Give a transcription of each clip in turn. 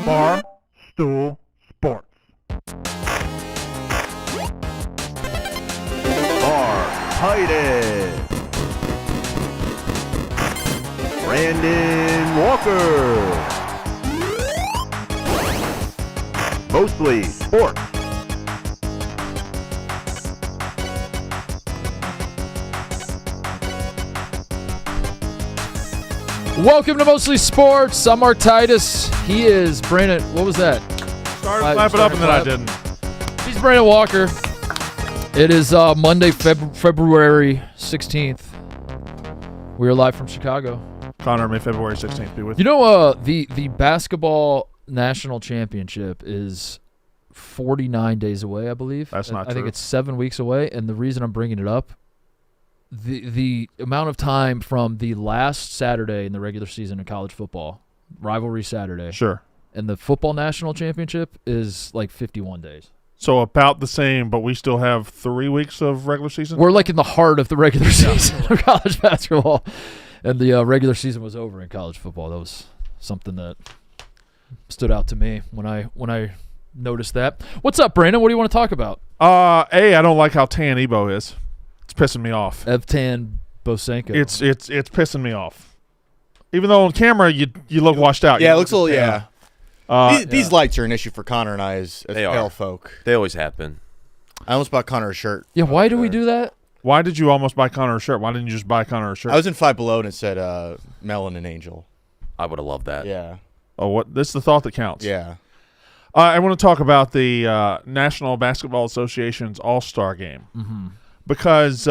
Barstool Sports. Titus, Brandon Walker, Mostly Sports. Welcome to Mostly Sports. I'm Mark Titus. He is Brandon. What was that? Started clapping up and then I didn't. He's Brandon Walker. It is Monday, February 16th. We are live from Chicago. Connor, may February 16th be with you. You know, the basketball national championship is 49 days away, I believe. That's not true. I think it's 7 weeks away, and the reason I'm bringing it up, the amount of time from the last Saturday in the regular season in college football, rivalry Saturday, Sure. and the football national championship is like 51 days. So about the same, but we still have 3 weeks of regular season? We're like in the heart of the regular season of college basketball, and the regular season was over in college football. That was something that stood out to me when I noticed that. What's up, Brandon? What do you want to talk about? I don't like how tan Ebo is. It's pissing me off. Evtan Bosenko. It's pissing me off. Even though on camera you look washed out. Yeah, it looks a little, yeah. These yeah. lights are an issue for Connor and I as pale folk. They always have been. I almost bought Connor a shirt. Yeah, why do we do that? Why did you almost buy Connor a shirt? Why didn't you just buy Connor a shirt? I was in Five Below and it said Melanin Angel. I would have loved that. Yeah. Oh, what? This is the thought that counts. Yeah. I want to talk about the National Basketball Association's All-Star Game. Mm-hmm. Because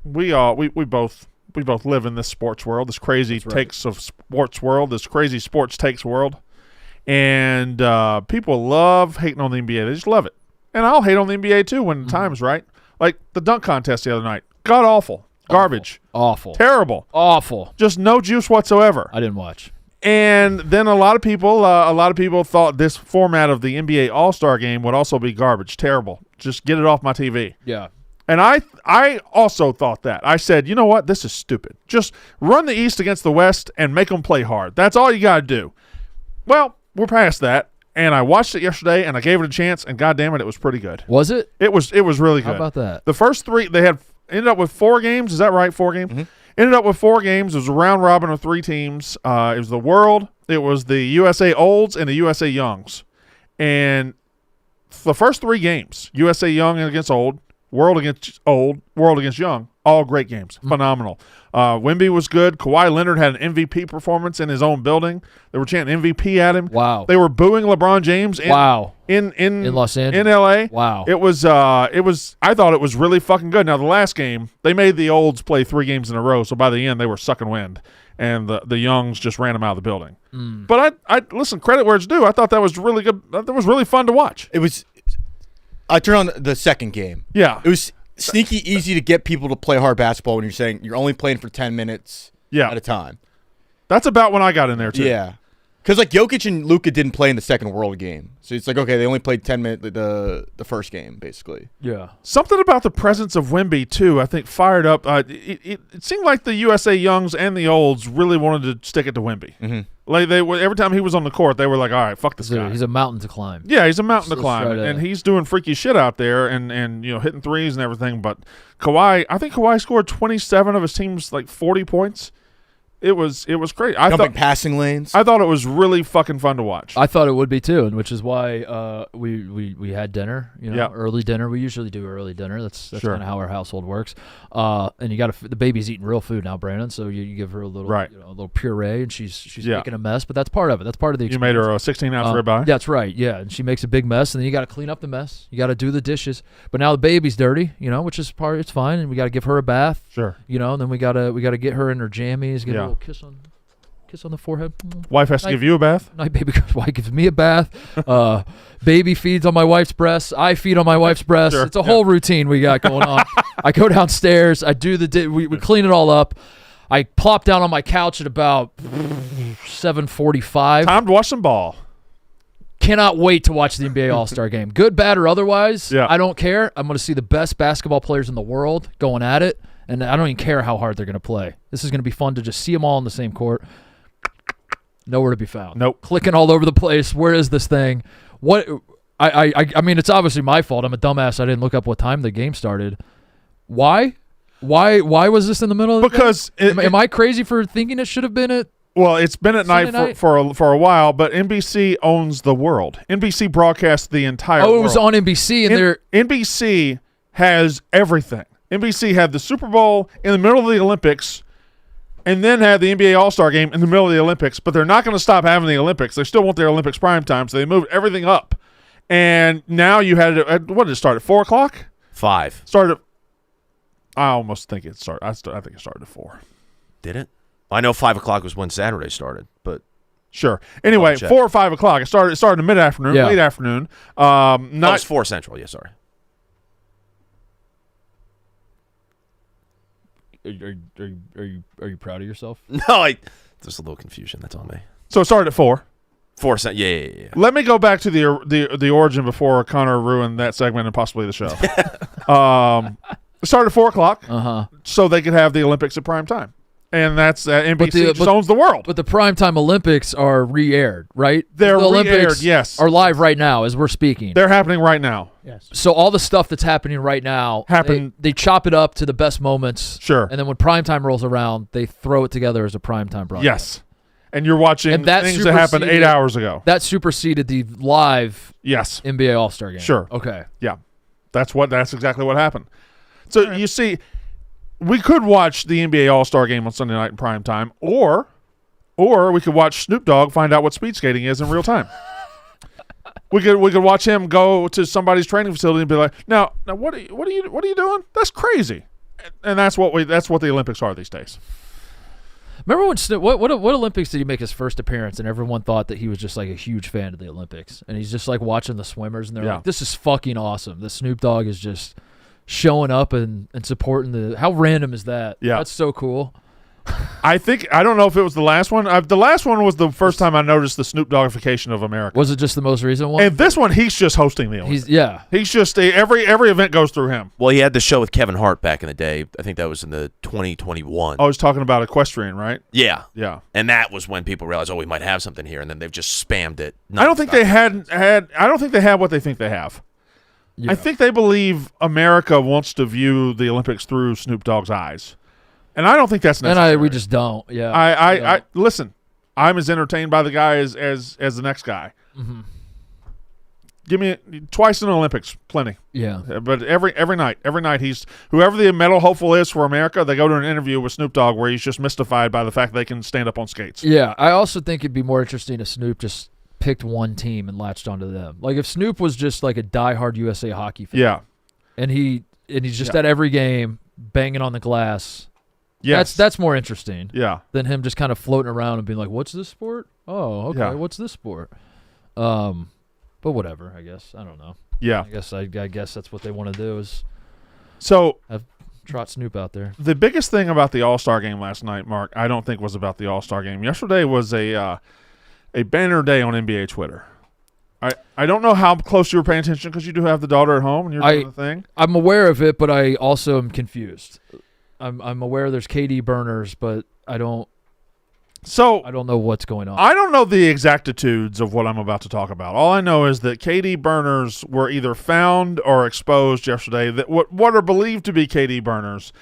we both live in this sports world, this crazy takes of sports world, this crazy sports takes world, and people love hating on the NBA. They just love it, and I'll hate on the NBA too when the time's right. Like the dunk contest the other night, god awful, garbage, awful, terrible, awful, just no juice whatsoever. I didn't watch. And then a lot of people thought this format of the NBA All-Star Game would also be garbage, terrible. Just get it off my TV. Yeah. And I also thought that. I said, you know what? This is stupid. Just run the East against the West and make them play hard. That's all you got to do. Well, we're past that. And I watched it yesterday, and I gave it a chance, and goddamn it was pretty good. Was it? It was really good. How about that? The first three, they ended up with 4 games. Is that right? 4 games? Mm-hmm. Ended up with 4 games. It was a round robin of 3 teams. It was the World, it was the USA Olds, and the USA Youngs. And the first 3 games, USA Young against Old, World against Old, World against Young, all great games. Phenomenal. Wemby was good. Kawhi Leonard had an MVP performance in his own building. They were chanting MVP at him. Wow. They were booing LeBron James in Los Angeles. In LA. Wow. It was I thought it was really fucking good. Now the last game, they made the Olds play 3 games in a row, so by the end they were sucking wind. And the Youngs just ran them out of the building. But I listen, credit where it's due. I thought that was really good. That was really fun to watch. It was. I turned on the second game. Yeah. It was sneaky easy to get people to play hard basketball when you're saying you're only playing for 10 minutes at a time. That's about when I got in there, too. Yeah. Because, like, Jokic and Luka didn't play in the second World game. So it's like, okay, they only played 10 minutes the first game, basically. Yeah. Something about the presence of Wemby, too, I think fired up. It seemed like the USA Youngs and the Olds really wanted to stick it to Wemby. Mm-hmm. Like every time he was on the court, they were like, all right, fuck this guy. He's a mountain to climb. Yeah, he's a mountain to climb. Right and he's doing freaky shit out there and hitting threes and everything. But Kawhi, I think Kawhi scored 27 of his team's, 40 points. It was great. Jumping passing lanes. I thought it was really fucking fun to watch. I thought it would be too, and which is why we had dinner. Yeah. Early dinner. We usually do early dinner. That's Sure. kind of how our household works. And you got the baby's eating real food now, Brandon. So you give her a little a little puree, and she's making a mess. But that's part of it. That's part of the experience. You made her a 16-ounce ribeye. That's right. Yeah, and she makes a big mess, and then you got to clean up the mess. You got to do the dishes. But now the baby's dirty, which is it's fine, and we got to give her a bath. Sure. And then we gotta get her in her jammies, get a little kiss on the forehead. Wife has to give you a bath? Night baby wife gives me a bath. Baby feeds on my wife's breasts. I feed on my wife's breasts. Sure. It's a whole routine we got going on. I go downstairs. I do we clean it all up. I plop down on my couch at about 7:45. Time to watch some ball. Cannot wait to watch the NBA All-Star Game. Good, bad, or otherwise, I don't care. I'm going to see the best basketball players in the world going at it, and I don't even care how hard they're going to play. This is going to be fun to just see them all on the same court. Nowhere to be found. Nope. Clicking all over the place. Where is this thing? What? I mean, it's obviously my fault. I'm a dumbass. I didn't look up what time the game started. Why? Why was this in the middle of the Because game? Am I crazy for thinking it should have been at? Well, it's been at Sunday night night? for a while, but NBC owns the world. NBC broadcasts the entire Oh, world. it was on NBC, and they're NBC has everything. NBC had the Super Bowl in the middle of the Olympics, and then had the NBA All-Star Game in the middle of the Olympics. But they're not going to stop having the Olympics. They still want their Olympics prime time, so they moved everything up. And now you had it. What did it start at 4 o'clock? 5. Started. I almost think it started. I think it started at 4. Did it? I know 5 o'clock was when Saturday started, but Sure. Anyway, check. 4 or 5 o'clock. It started in mid-afternoon, Yeah. late afternoon. no, it Not was 4 Central. Yeah, sorry. Are you proud of yourself? No, there's a little confusion. That's on me. so. It started at 4. 4 Central. Yeah. Let me go back to the origin before Connor ruined that segment and possibly the show. It started at 4 o'clock, so they could have the Olympics at prime time, and that's NBC just owns the world. But the primetime Olympics are re-aired, right? They're the re-aired, Olympics yes. are live right now as we're speaking. They're happening right now. Yes. So all the stuff that's happening right now, they chop it up to the best moments. Sure. And then when primetime rolls around, they throw it together as a primetime broadcast. Yes, and you're watching And that things that happened 8 superseded- hours ago. That superseded the live Yes, NBA All-Star game. Sure. Okay. yeah, that's exactly what happened. So you see, we could watch the NBA All-Star game on Sunday night in prime time, or we could watch Snoop Dogg find out what speed skating is in real time. We could watch him go to somebody's training facility and be like, now what are you doing? That's crazy. And that's what the Olympics are these days. Remember when Snoop, what Olympics did he make his first appearance, and everyone thought that he was just like a huge fan of the Olympics, and he's just like watching the swimmers, and they're Yeah. like, "This is fucking awesome." The Snoop Dogg is just showing up and supporting the. How random is that? Yeah. That's so cool. I don't know if it was the last one. The last one was the first time I noticed the Snoop Doggification of America. Was it just the most recent one? And this one, he's just hosting the Olympics. He's just every event goes through him. Well, he had the show with Kevin Hart back in the day. I think that was in the 2021. I was talking about equestrian, right? Yeah. Yeah. And that was when people realized, we might have something here, and then they've just spammed it. I don't think they had. I don't think they have what they think they have. Yeah. I think they believe America wants to view the Olympics through Snoop Dogg's eyes, and I don't think that's necessary. we just don't. Yeah. I listen. I'm as entertained by the guy as the next guy. Mm-hmm. Give me twice in the Olympics, plenty. Yeah. But every night he's whoever the medal hopeful is for America. They go to an interview with Snoop Dogg where he's just mystified by the fact they can stand up on skates. Yeah. I also think it'd be more interesting if Snoop just picked one team and latched onto them. Like if Snoop was just like a diehard USA hockey fan. Yeah. And he's just at every game banging on the glass. Yes. That's more interesting. Yeah. Than him just kind of floating around and being like, "What's this sport? Oh, okay. Yeah. What's this sport?" But whatever. I guess I don't know. Yeah. I guess that's what they want to do is So trot Snoop out there. the biggest thing about the All-Star game last night, Mark, I don't think was about the All-Star game. Yesterday was a banner day on NBA Twitter. I don't know how close you were paying attention because you do have the daughter at home and you're doing the thing. I'm aware of it, but I also am confused. I'm aware there's KD burners, but I don't know what's going on. I don't know the exactitudes of what I'm about to talk about. All I know is that KD burners were either found or exposed yesterday. That what are believed to be KD burners,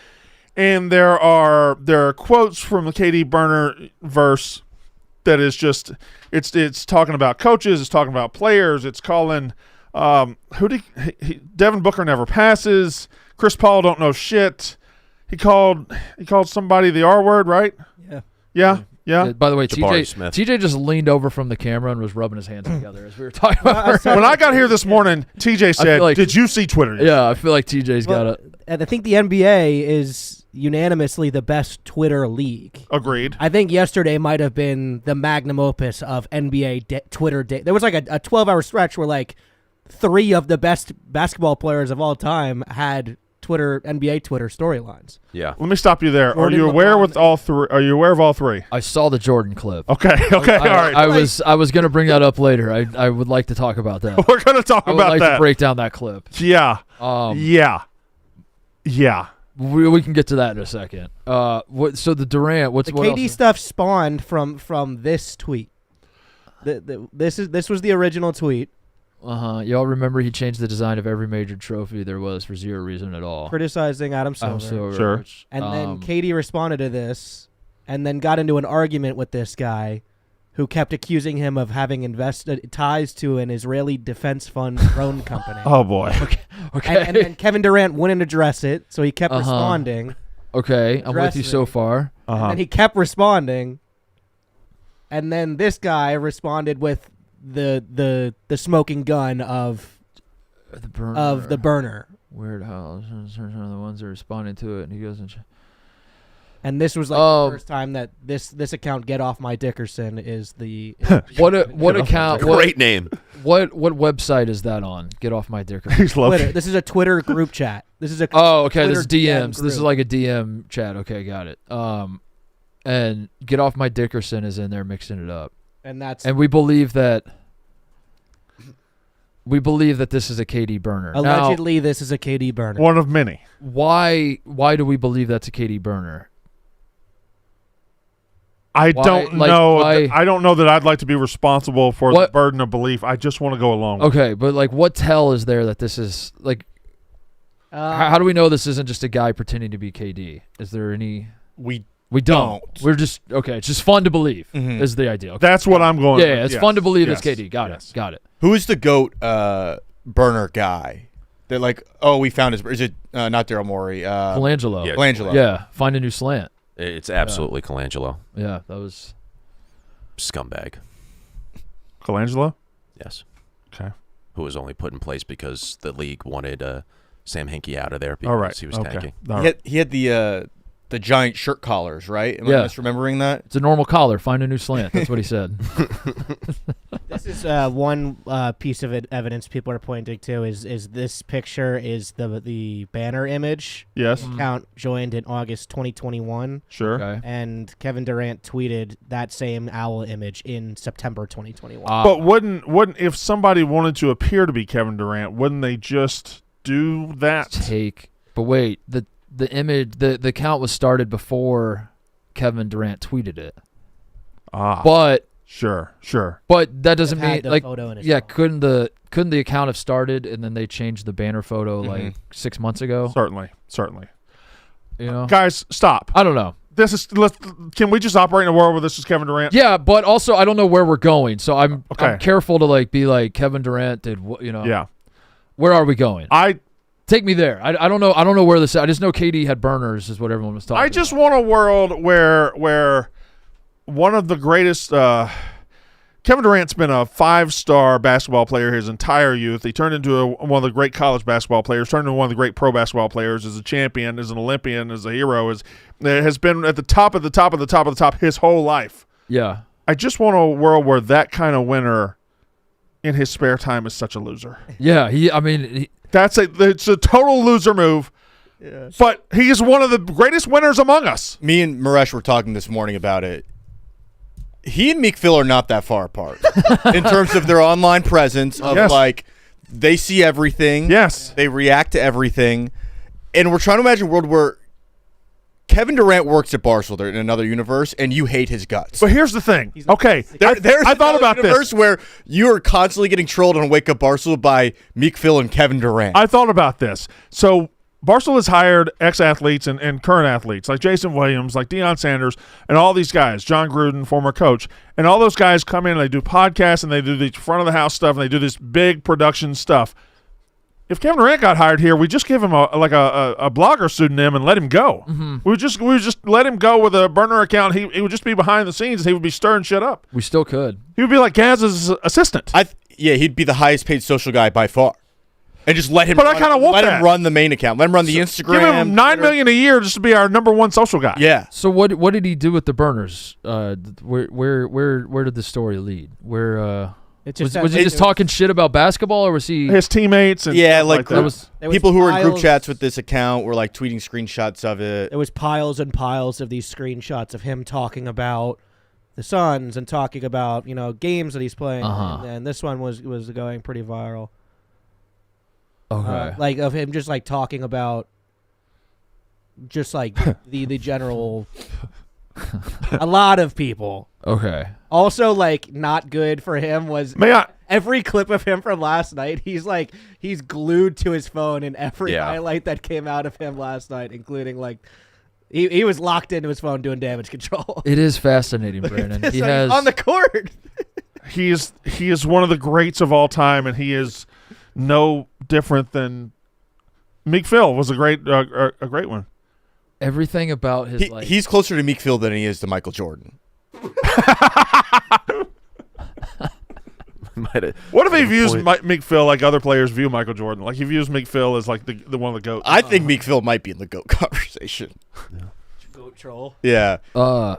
and there are quotes from the KD burner verse that is just it's talking about coaches, it's talking about players, it's calling Devin Booker never passes, Chris Paul don't know shit. He called somebody the R word, right? Yeah. By the way, Jabari Smith. TJ just leaned over from the camera and was rubbing his hands together as we were talking about. When I got here this morning, TJ said, like- "Did you see Twitter?" Yeah, I feel like TJ's got it. And I think the NBA is unanimously the best Twitter league. Agreed. I think yesterday might have been the magnum opus of NBA Twitter day. There was like a 12-hour stretch where like 3 of the best basketball players of all time had NBA Twitter storylines. Yeah. Let me stop you there. Jordan, Are you aware LeBron, with all three? Are you aware of all three? I saw the Jordan clip. Okay. All right. I was going to bring that up later. I would like to talk about that. We're going to talk I would about like that. to break down that clip. Yeah. We can get to that in a second. So the Durant, The what KD else? stuff spawned from this tweet. This was the original tweet Y'all remember he changed the design of every major trophy there was for zero reason at all. criticizing Adam Silver. Sure. which, And then Katie responded to this and then got into an argument with this guy who kept accusing him of having invested ties to an Israeli defense fund drone company. Oh boy. okay. And then Kevin Durant wouldn't address it, so he kept responding. Okay, I'm with you so Addressing. far. And he kept responding. And then this guy responded with the smoking gun of The burner. the burner. Weird how the ones that are responding to it, and he goes and. And this was like the first time that this account Get Off My Dickerson is the What account? Great name. What website is that on? Get Off My Dicker. He's low. Twitter. This is a Twitter group chat. This is a Oh, okay. This is Twitter DM DMs. This is group. like a DM chat. Okay, got it. And Get Off My Dickerson is in there mixing it up, and that's and we believe that this is a KD burner. Now, allegedly this is a KD burner. One of many. why do we believe that's a KD burner? I Why- don't like, know. why- I don't know that I'd like to be responsible for the What- burden of belief. I just want to go along. with it. Okay, but like, what tell is there that this is like? How do we know this isn't just a guy pretending to be KD? Is there any? We We don't. Don't. We're just okay. It's just fun to believe. Mhm. Is the idea? Okay. That's what I'm going. Yeah, with. it's Yes. fun to believe Yes. it's KD. Got Yes. it. Got it. Who is the GOAT burner guy? They're like, oh, we found his. Is it not Daryl Morey? Colangelo. yeah. Colangelo. Yeah, find a new slant. It's absolutely Colangelo. Yeah, that was. Scumbag. Colangelo. Yes. Okay. Who was only put in place because the league wanted Sam Hinkie out of there because All right. he was Okay. tanking. All right. He had the giant shirt collars, right? Am I Yeah. misremembering that? It's a normal collar. Find a new slant. That's what he said. This is one piece of evidence people are pointing to is this picture is the banner image. Yes. Account joined in August 2021, Sure. Okay. and Kevin Durant tweeted that same owl image in September 2021. But wouldn't if somebody wanted to appear to be Kevin Durant, wouldn't they just do that? But wait, the image, the account was started before Kevin Durant tweeted it. But Sure. that doesn't Had mean the like photo in his yeah, phone. couldn't the account have started and then they changed the banner photo like 6 months ago? Certainly. You know, Guys, stop. I don't know. Can we just operate in a world where this is Kevin Durant? Yeah, but also I don't know where we're going, so I'm Okay. careful to be like Kevin Durant did. You know, Yeah. Where are we going? I Take me there. I don't know. I don't know where this. I just know KD had burners, is what everyone was talking. I just want a world where one of the greatest Kevin Durant's been a 5-star basketball player his entire youth. He turned into one of the great college basketball players, turned into one of the great pro basketball players, as a champion, as an Olympian, as a hero, has been at the top of the top of the top of the top his whole life. Yeah. I just want a world where that kind of winner in his spare time is such a loser. Yeah. It's a total loser move. Yeah. But he is one of the greatest winners among us. Me and Maresh were talking this morning about it. He and Meek Phil are not that far apart in terms of their online presence of Yes. they see everything. Yes. They react to everything. And we're trying to imagine a world where Kevin Durant works at Barcelona in another universe and you hate his guts. But here's the thing. Okay, There's I thought another about universe this. where you are constantly getting trolled on Wake Up Barcelona by Meek Phil and Kevin Durant. I thought about this. So Barcelona's hired ex-athletes and current athletes like Jason Williams, like Deion Sanders, and all these guys, John Gruden, former coach. And all those guys come in and they do podcasts and they do the front-of-the-house stuff and they do this big production stuff. If Kevin Durant got hired here, we just give him a blogger pseudonym and let him go. Mm-hmm. We would just let him go with a burner account. He would just be behind the scenes. He would be stirring shit up. We still could. He would be like Gaz's assistant. He'd be the highest paid social guy by far. And just let him But I kinda want let that. him run the main account. Let him run the Instagram. Give him $9 million a year just to be our number one social guy. Yeah. So what did he do with the burners? Where did the story lead? Where It was just he just talking shit about basketball, or was he? His teammates and Yeah, stuff like that. That was people who were in group piles- chats with this account were like tweeting screenshots of it. There was piles and piles of these screenshots of him talking about the Suns and talking about games that he's playing, and this one was going pretty viral. okay. Like of him just like talking about just like the general A lot of people. Okay. Also, like, not good for him was May I? every clip of him from last night. He's glued to his phone in every Yeah. highlight that came out of him last night, including like he was locked into his phone doing damage control. It is fascinating, Brandon. It's He like has on the court. He is one of the greats of all time, and he is no different than Meek Phil was a great one. everything about his He's closer to Meek Phil than he is to Michael Jordan. What if he views Meek Phil like other players view Michael Jordan? Like he views Meek Phil as like the one of the GOATs. I think Meek Phil might be in the GOAT conversation. Goat troll. Yeah, uh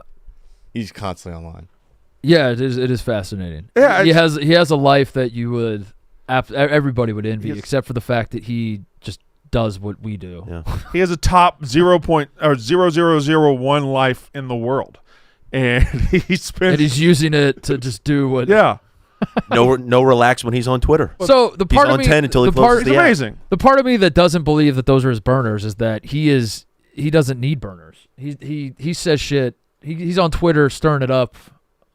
he's constantly online. yeah, it is fascinating. Yeah, he has a life that you would everybody would envy, Yes. except for the fact that he just does what we do. Yeah. He has a top 0.0001 life in the world, and he spends. And he's using it to just do what. Yeah, No relax when he's on Twitter. So the He's part on of me, 10 until he the closes part, he's the app. amazing. the part of me that doesn't believe that those are his burners is that he doesn't need burners. He says shit. He's on Twitter stirring it up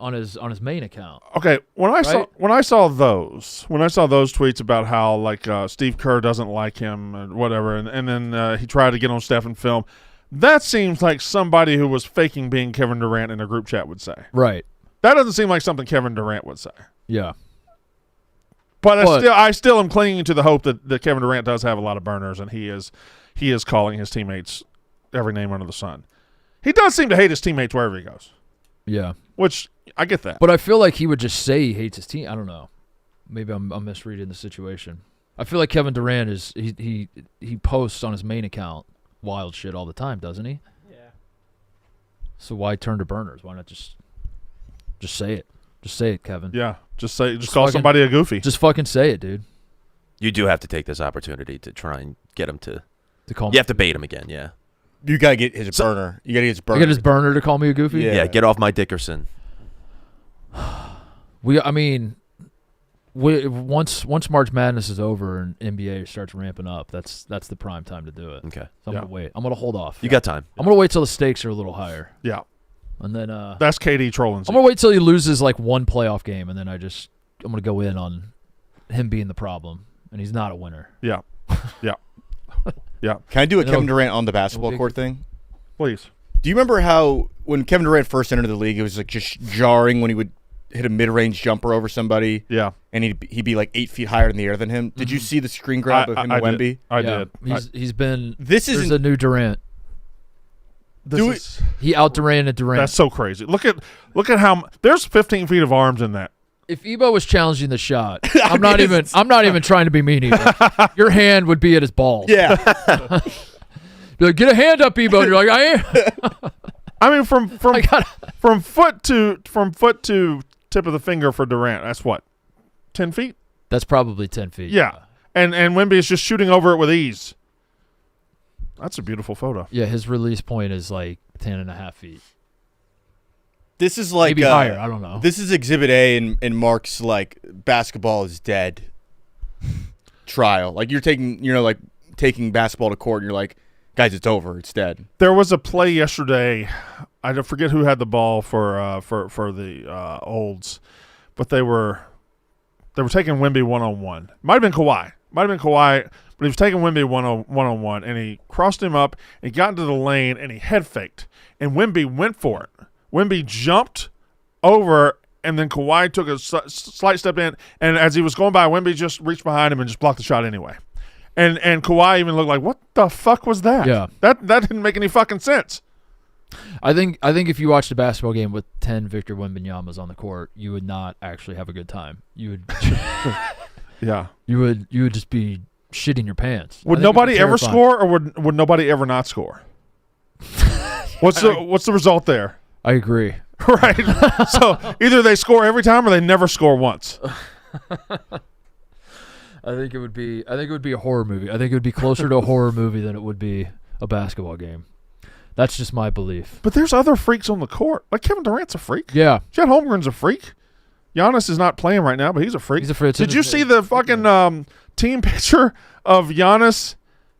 on his main account. Okay, when I saw those tweets about how like Steve Kerr doesn't like him and whatever, and then he tried to get on Steph and film, that seems like somebody who was faking being Kevin Durant in a group chat would say. Right. That doesn't seem like something Kevin Durant would say. Yeah. But I still am clinging to the hope that Kevin Durant does have a lot of burners, and he is calling his teammates every name under the sun. He does seem to hate his teammates wherever he goes, Yeah. which I get that. But I feel like he would just say he hates his team. I don't know. Maybe I'm misreading the situation. I feel like Kevin Durant is he posts on his main account wild shit all the time, doesn't he? Yeah. So why turn to burners? Why not just say it? Just say it, Kevin. Yeah, just call fucking- somebody a goofy. Just fucking say it, dude. You do have to take this opportunity to try and get him to. To call me. You have to bait him again. Yeah. You gotta get his burner. You gotta get his I burner. get his burner to call me a goofy. Yeah. Yeah. Get off my Dickerson. Once March Madness is over and NBA starts ramping up, that's the prime time to do it. Okay. So I'm Yeah. gonna wait. I'm gonna hold off. You got time. I'm gonna wait till the stakes are a little higher, Yeah, and then that's KD trolling. I'm gonna wait till he loses like one playoff game, and then I'm gonna go in on him being the problem, and he's not a winner. Yeah, yeah, yeah. Can I do a No. Kevin Durant on the basketball No big- court thing? Please. Do you remember how when Kevin Durant first entered the league, it was like just jarring when he would hit a mid-range jumper over somebody, Yeah, and he'd be like 8 feet higher in the air than him? Did you see the screen grab of him and did. Wemby? I Yeah, did. He's been. This There's isn't. a new Durant. This Do is- He out Duranted Durant. That's so crazy. Look at how there's 15 feet of arms in that. If Ebo was challenging the shot, I'm not even trying to be mean. Ebo. Your hand would be at his balls. Yeah. Be like, get a hand up, Ebo. And you're like, I am. I mean, from I got. from foot to tip of the finger for Durant. That's what, 10 feet? That's probably 10 feet. Yeah, and Wemby is just shooting over it with ease. That's a beautiful photo. Yeah, his release point is like 10.5 feet. This is like Maybe higher. I don't know. This is Exhibit A in Mark's like basketball is dead trial. Like you're taking basketball to court, and you're like, guys, it's over. It's dead. There was a play yesterday. I don't forget who had the ball for the Olds, but they were taking Wemby 1-on-1. Might have been Kawhi, but he was taking Wemby 1-on-1, and he crossed him up. And he got into the lane and he head faked, and Wemby went for it. Wemby jumped over, and then Kawhi took a slight step in, and as he was going by, Wemby just reached behind him and just blocked the shot anyway. And Kawhi even looked like, what the fuck was that? Yeah. That didn't make any fucking sense. I think if you watched a basketball game with 10 Victor Wembanyama's on the court, you would not actually have a good time. You would Yeah. you would just be shitting your pants. Would I think it would nobody be ever terrifying. score, or would nobody ever not score? What's the result there? I agree. Right. So either they score every time or they never score once. I think it would be a horror movie. I think it would be closer to a horror movie than it would be a basketball game. That's just my belief. But there's other freaks on the court. Like Kevin Durant's a freak. Yeah. Chet Holmgren's a freak. Giannis is not playing right now, but he's a freak. He's a freak. Did you see the fucking team picture of Giannis,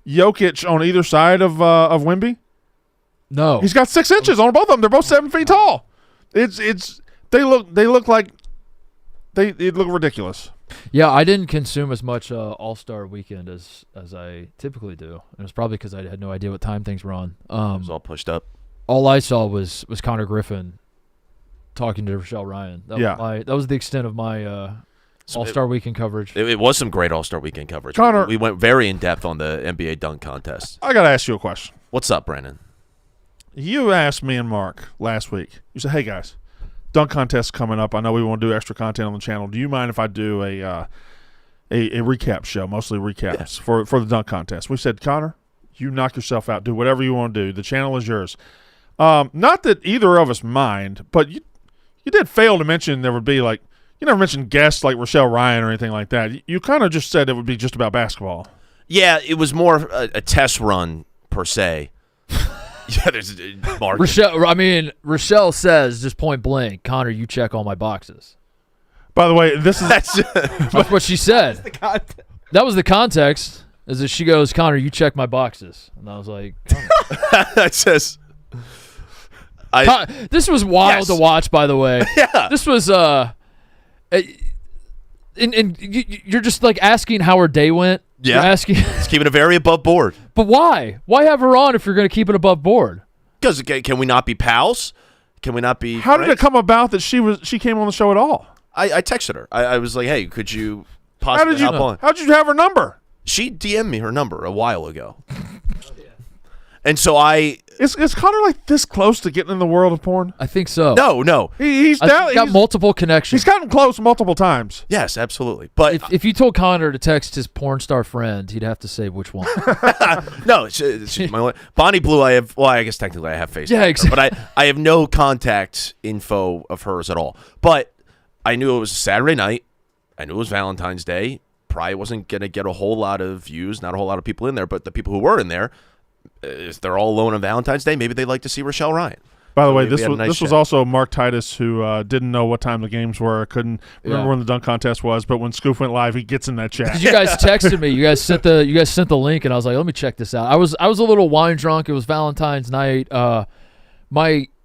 Jokic on either side of Wemby? No. He's got 6 inches on both of them. They're both 7 feet tall. They look like it look ridiculous. Yeah, I didn't consume as much All-Star Weekend as I typically do. And it's probably because I had no idea what time things were on. It was all pushed up. All I saw was Connor Griffin talking to Rochelle Ryan. That was the extent of my All-Star Weekend coverage. It was some great All-Star Weekend coverage. Connor- We went very in-depth on the NBA dunk contest. I got to ask you a question. What's up, Brandon? You asked me and Mark last week. You said, "Hey guys, dunk contest coming up. I know we want to do extra content on the channel. Do you mind if I do a recap show, mostly recaps for the dunk contest?" We said, "Connor, you knock yourself out. Do whatever you want to do. The channel is yours." Not that either of us mind, but you did fail to mention there would be like you never mentioned guests like Rochelle Ryan or anything like that. You kind of just said it would be just about basketball. Yeah, it was more a test run per se. Yeah, there's Mark. Rochelle says just point blank, Connor, you check all my boxes. By the way, this is That's what she said. That was the context. Is that she goes, Connor, you check my boxes, and I was like, That says. this was wild to watch. By the way, Yeah. this was and you're just like asking how her day went. Yeah. You're asking, It's keeping it very above board. but why? Why have her on if you're going to keep it above board? Because can we not be pals? Can we not be how did it friends? come about that she came on the show at all? I texted her. I was like, hey, could you possibly hop on? How did you have her number? She DM'd me her number a while ago. And so Is Connor like this close to getting in the world of porn? I think so. no. He's I think down. he's got multiple connections. He's gotten close multiple times. Yes, absolutely. But If you told Connor to text his porn star friend, he'd have to say which one. no, she's my Bonnie Blue. I guess technically I have Facebook. Yeah, with her, but I have no contact info of hers at all. But I knew it was a Saturday night. I knew it was Valentine's Day. Probably wasn't gonna get a whole lot of views. Not a whole lot of people in there, but the people who were in there, if they're all alone on Valentine's Day, maybe they'd like to see Rochelle Ryan. By the So way, we this had a was nice this was chat. also Mark Titus who didn't know what time the games were. Couldn't remember Yeah. when the dunk contest was, but when Scoop went live, he gets in that chat. Because you guys texted me, you guys sent the link, and I was like, let me check this out. I was a little wine drunk. It was Valentine's night.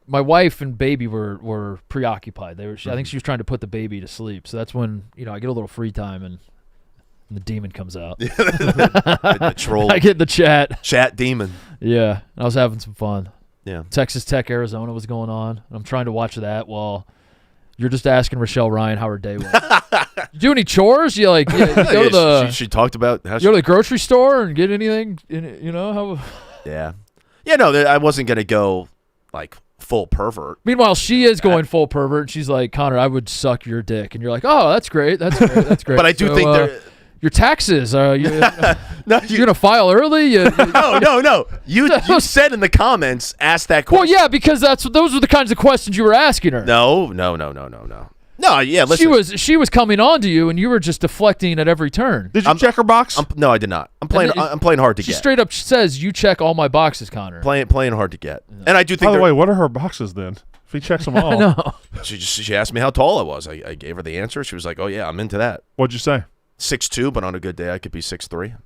My wife and baby were preoccupied. I think she was trying to put the baby to sleep. So that's when I get a little free time and the demon comes out. The troll I get the chat. demon. Yeah, I was having some fun. Yeah. Texas Tech, Arizona was going on. I'm trying to watch that while you're just asking Rochelle Ryan how her day went. You do any chores? You go to the she talked about how you go to the grocery store and get anything? How? Yeah. Yeah, no, I wasn't going to go, like, full pervert. Meanwhile, she is going full pervert, and she's like, Connor, I would suck your dick. And you're like, oh, that's great. That's great. That's great. But I do think there... your taxes, you're No, going to file early? No. You said in the comments, ask that question. Well, yeah, because those were the kinds of questions you were asking her. No. No, yeah, listen. She was coming on to you, and you were just deflecting at every turn. Did you check her box? No, I did not. I'm playing hard to She get. straight up says, you check all my boxes, Connor. Playing hard to get. And I do think By the way, what are her boxes then? If he checks them all, No. she asked me how tall I was. I gave her the answer. She was like, "Oh yeah, I'm into that." What'd you say? 6'2", but on a good day I could be 6'3".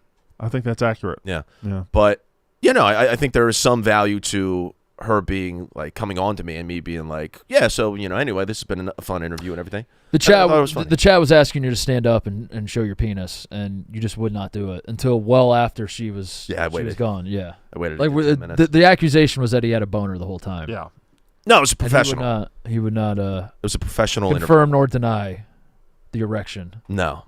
I think that's accurate. Yeah. Yeah. But I think there is some value to her being like coming on to me and me being like, yeah, so anyway, this has been a fun interview and everything. The chat thought it was funny. the chat was asking you to stand up and show your penis, and you just would not do it until well after she was Yeah, I she waited. was gone. Yeah. I waited Like 10 minutes. the accusation was that he had a boner the whole time. Yeah. No, it was a And professional. He would not It was a professional interview. confirm nor deny the erection. No.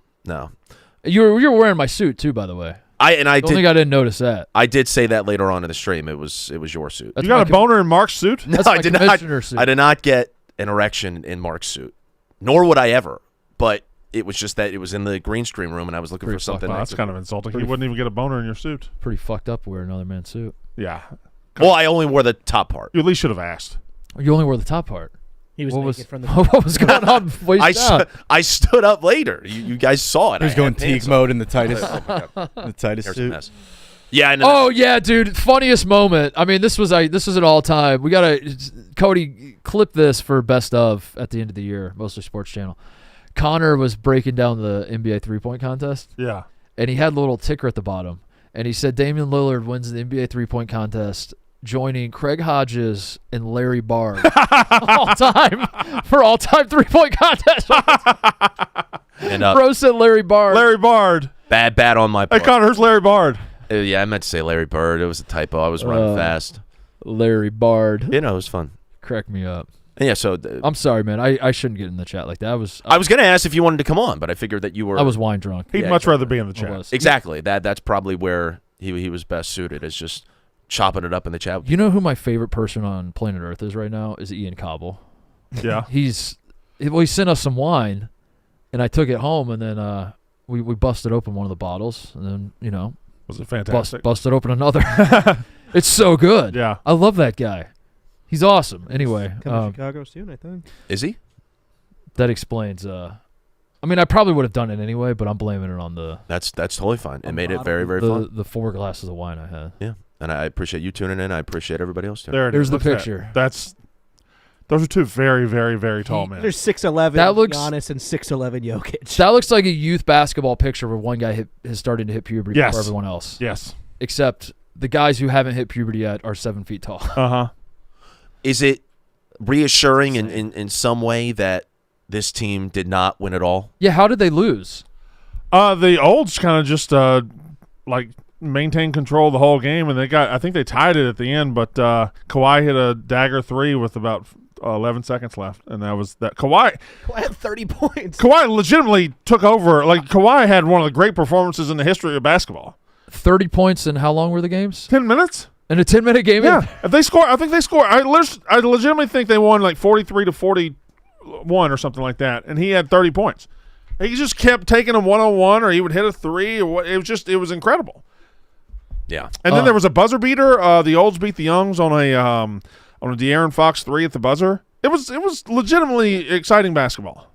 You were wearing my suit too, by the way. I Don't think I didn't notice that. I did say that later on in the stream. It was your suit. That's You got my a boner in Mark's suit? No, That's my I did not. commissioner suit. I did not get an erection in Mark's suit, nor would I ever. But it was just that it was in the green screen room, and I was looking Pretty for something. fucked Wow, that's kind of insulting. You wouldn't even get a boner in your suit. Pretty fucked up wearing another man's suit. Yeah. Well, I only wore the top part. You at least should have asked. You only wore the top part. He was What naked was from the what was going on? Waist down? I stood up later. You guys saw it. He was I going had pants teague mode in the Titus, on. Oh my God. the Titus There's a suit. mess. Yeah, I know. Oh yeah, dude! Funniest moment. I mean, this was an all time. We gotta Cody clip this for best of at the end of the year, mostly Sports Channel. Connor was breaking down the NBA 3-point contest, Yeah. and he had a little ticker at the bottom, and he said Damian Lillard wins the NBA 3-point contest joining Craig Hodges and Larry Bard all-time 3-point contest. And Bro said Larry Bard. Larry Bard. bad on my Hey, part. Connor, who's Larry Bard? Yeah, I meant to say Larry Bird. It was a typo. I was running fast. Larry Bard. You know, it was fun. Crack me up. And yeah, so I'm sorry, man. I shouldn't get in the chat like that. I was gonna ask if you wanted to come on, but I figured that you were. I was wine drunk. He'd Yeah, much rather be in the I chat. was. exactly that's probably where he was best suited. Is just chopping it up in the chat. You know who my favorite person on planet Earth is right now? Is Ian Cobble. Yeah. He sent us some wine, and I took it home, and then we busted open one of the bottles, and then Was it fantastic? busted open another. It's so good. Yeah. I love that guy. He's awesome. Anyway, Coming to Chicago soon, I think. Is he? that explains. I mean, I probably would have done it anyway, but I'm blaming it on That's totally fine. It A made it lot very, of very fun. the 4 glasses of wine I had. Yeah, and I appreciate you tuning in. I appreciate everybody else tuning in. There it There's is. the Look at picture. that. Those are two very, very, very tall men. There's 6'11" That looks- Giannis and 6'11" Jokic. That looks like a youth basketball picture where one guy is starting to hit puberty Yes. before everyone else. Yes. Except the guys who haven't hit puberty yet are 7 feet tall. Uh-huh. Is it reassuring in some way that this team did not win at all? Yeah, how did they lose? The Olds kind of just maintained control of the whole game, and I think they tied it at the end, but Kawhi hit a dagger 3 with about 11 seconds left, and that was that. Kawhi had 30 points. Kawhi legitimately took over. Like, Kawhi had one of the great performances in the history of basketball. 30 points, and how long were the games? 10 minutes? In a 10-minute game? Yeah. If they score, I think they score. I legitimately think they won like 43 to 41 or something like that, and he had 30 points. He just kept taking them one-on-one, or he would hit a 3. Or it was incredible. Yeah. And then there was a buzzer beater. The Olds beat the Youngs on a De'Aaron Fox 3 at the buzzer. It was legitimately exciting basketball.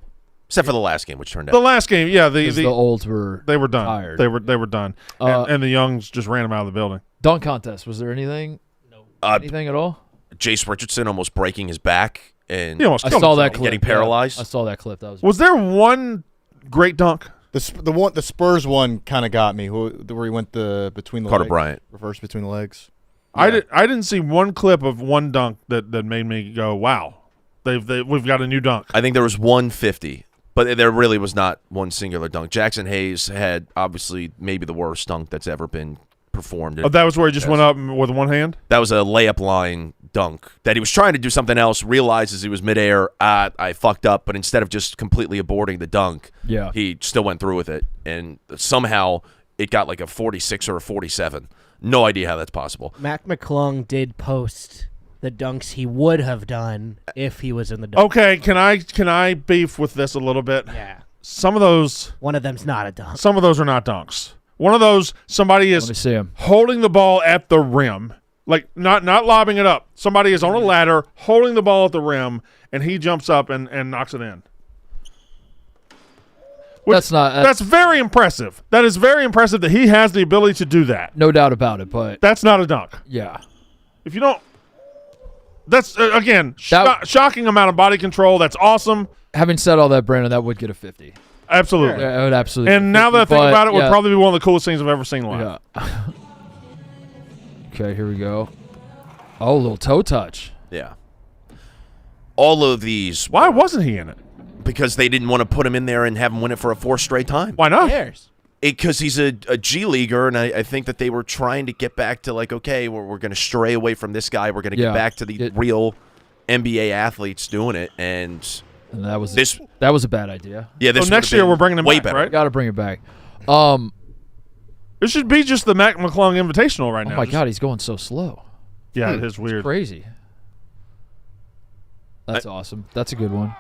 Except for the last game, which turned The out. last game, yeah, The Olds were they were done. tired. They were done, and the Youngs just ran them out of the building. Dunk contest. Was there anything? No. Anything at all? Jace Richardson almost breaking his back and He almost I killed saw himself. that clip. Getting paralyzed? Yeah, I saw that clip. That was Was there one great dunk? The Spurs one kind of got me. Where he went between the Carter legs, Bryant. reverse between the legs. I didn't see one clip of one dunk that made me go, wow, we've got a new dunk. I think there was 150, but there really was not one singular dunk. Jackson Hayes had obviously maybe the worst dunk that's ever been performed. Oh, that was where he just went up with one hand? That was a layup line dunk that he was trying to do something else, realizes he was midair. I fucked up, but instead of just completely aborting the dunk, Yeah. he still went through with it, and somehow it got like a 46 or a 47. No idea how that's possible. Mac McClung did post the dunks he would have done if he was in the dunk. Okay, can I beef with this a little bit? Yeah. Some of those One of them's not a dunk. are not dunks. One of those, somebody Let me is see him. holding the ball at the rim, like not lobbing it up. Somebody is on a ladder holding the ball at the rim, and he jumps up and knocks it in. That's very impressive. That is very impressive that he has the ability to do that. no doubt about it, but That's not a dunk. yeah. If you don't, that's again That- shocking amount of body control. That's awesome. Having said all that, Brandon, that would get a 50. Absolutely. Yeah, it would absolutely. And get a now that I 50, think but, about it, would yeah, probably be one of the coolest things I've ever seen live. Yeah. Okay, here we go. Oh, a little toe touch. Yeah. All of these, Why wasn't he in it? because they didn't want to put him in there and have him win it for a 4th straight time. Why not? Cares. Because he's a G leaguer, and I think that they were trying to get back to like, okay, we're going to stray away from this guy. We're going to Yeah. get back to the real NBA athletes doing it. And And that was this, that was a bad idea. yeah, this So next would've year been we're bringing him way back, better. right? Got to bring it back. It should be just the Mac McClung Invitational right Oh now. my Just- God, he's going so slow. Yeah, it is weird. Crazy. That's awesome. That's a good one.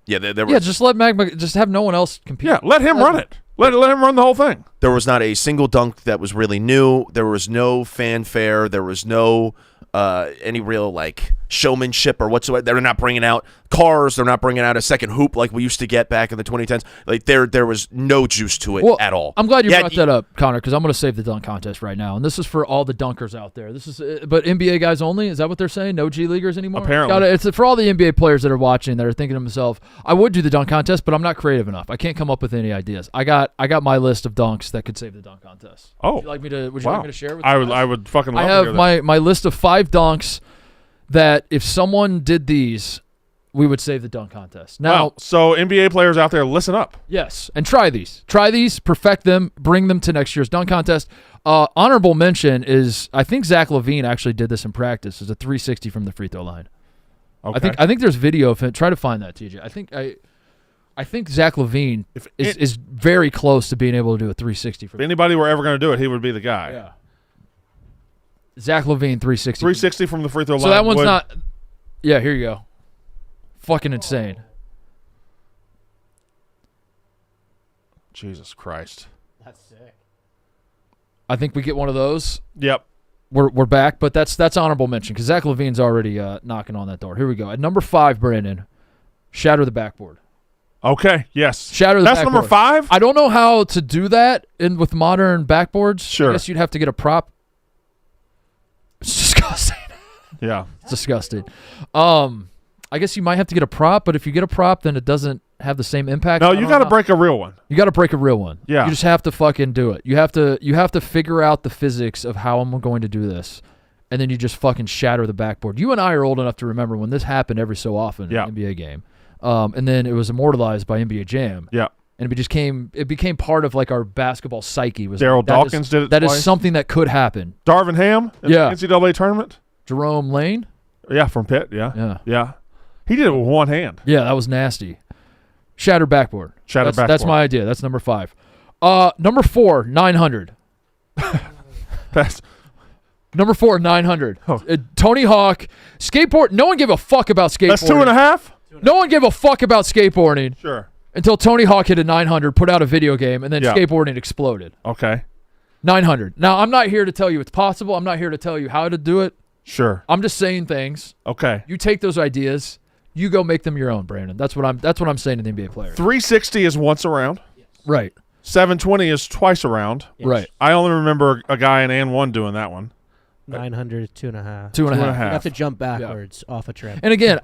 Yeah, there Yeah, was just let just have no one else compete. Yeah, let him run it. Let him run the whole thing. there was not a single dunk that was really new. There was no fanfare. There was no any real like showmanship or whatsoever. They're not bringing out cars. They're not bringing out a second hoop like we used to get back in the 2010s. Like there was no juice to it at all. I'm glad you brought that up, Connor, because I'm going to save the dunk contest right now, and this is for all the dunkers out there. This is, but NBA guys only. Is that what they're saying? No G Leaguers anymore. Apparently, it's for all the NBA players that are watching that are thinking to themselves, I would do the dunk contest, but I'm not creative enough. I can't come up with any ideas. I got my list of dunks that could save the dunk contest. Oh, would you like me to share with you? I would fucking love I to have hear that. my list of 5 dunks that if someone did these, we would save the dunk contest. Now, Wow. So NBA players out there, listen up. yes, and try these, perfect them, bring them to next year's dunk contest. Honorable mention is I think Zach LaVine actually did this in practice. It's a 360 from the free throw line. Okay. I think there's video of it. Try to find that, TJ. I think Zach LaVine is very close to being able to do a 360 from if anybody were ever going to do it, he would be the guy. Yeah. Zach LaVine 360. 360 from the free throw line. So that one's would- not. Yeah, here you go. Fucking insane. Jesus Christ. That's sick. I think we get one of those. Yep. We're back, but that's honorable mention because Zach LaVine's already knocking on that door. Here we go. At number 5, Brandon, shatter the backboard. Okay. Yes. Shatter the That's backboard. number 5. I don't know how to do that with modern backboards. Sure. I guess you'd have to get a prop. It's disgusting. Yeah. It's disgusting. I guess you might have to get a prop, but if you get a prop, then it doesn't have the same impact. No, I you don't got to know. break a real one. You got to break a real one. Yeah. You just have to fucking do it. You have to figure out the physics of how I'm going to do this, and then you just fucking shatter the backboard. You and I are old enough to remember when this happened every so often in an NBA game, and then it was immortalized by NBA Jam. Yeah. And it became part of like our basketball psyche. Was Daryl like, that Dawkins is- did it That twice. is something that could happen. Darvin Ham in Yeah. the NCAA tournament. Jerome Lane. Yeah, from Pitt. Yeah. Yeah. Yeah. He did it with one hand. Yeah, that was nasty. Shatter backboard. Shatter That's backboard. my idea. That's number 5. Number 4, 900. That's Number 4, 900. Oh. Tony Hawk. Skateboard. No one gave a fuck about skateboarding. that's 2.5. No one gave a fuck about skateboarding Sure. until Tony Hawk hit a 900, put out a video game, and then Yeah. skateboarding exploded. Okay. 900. Now, I'm not here to tell you it's possible. I'm not here to tell you how to do it. Sure. I'm just saying things. Okay. You take those ideas. You go make them your own, Brandon. That's what I'm saying to the NBA players. 360 is once around. Right. 720 is twice around. Yes. Right. I only remember a guy in and 1 doing that one. 900 is 2.5. 2.5. 2.5. You have to jump backwards off a trip. And again,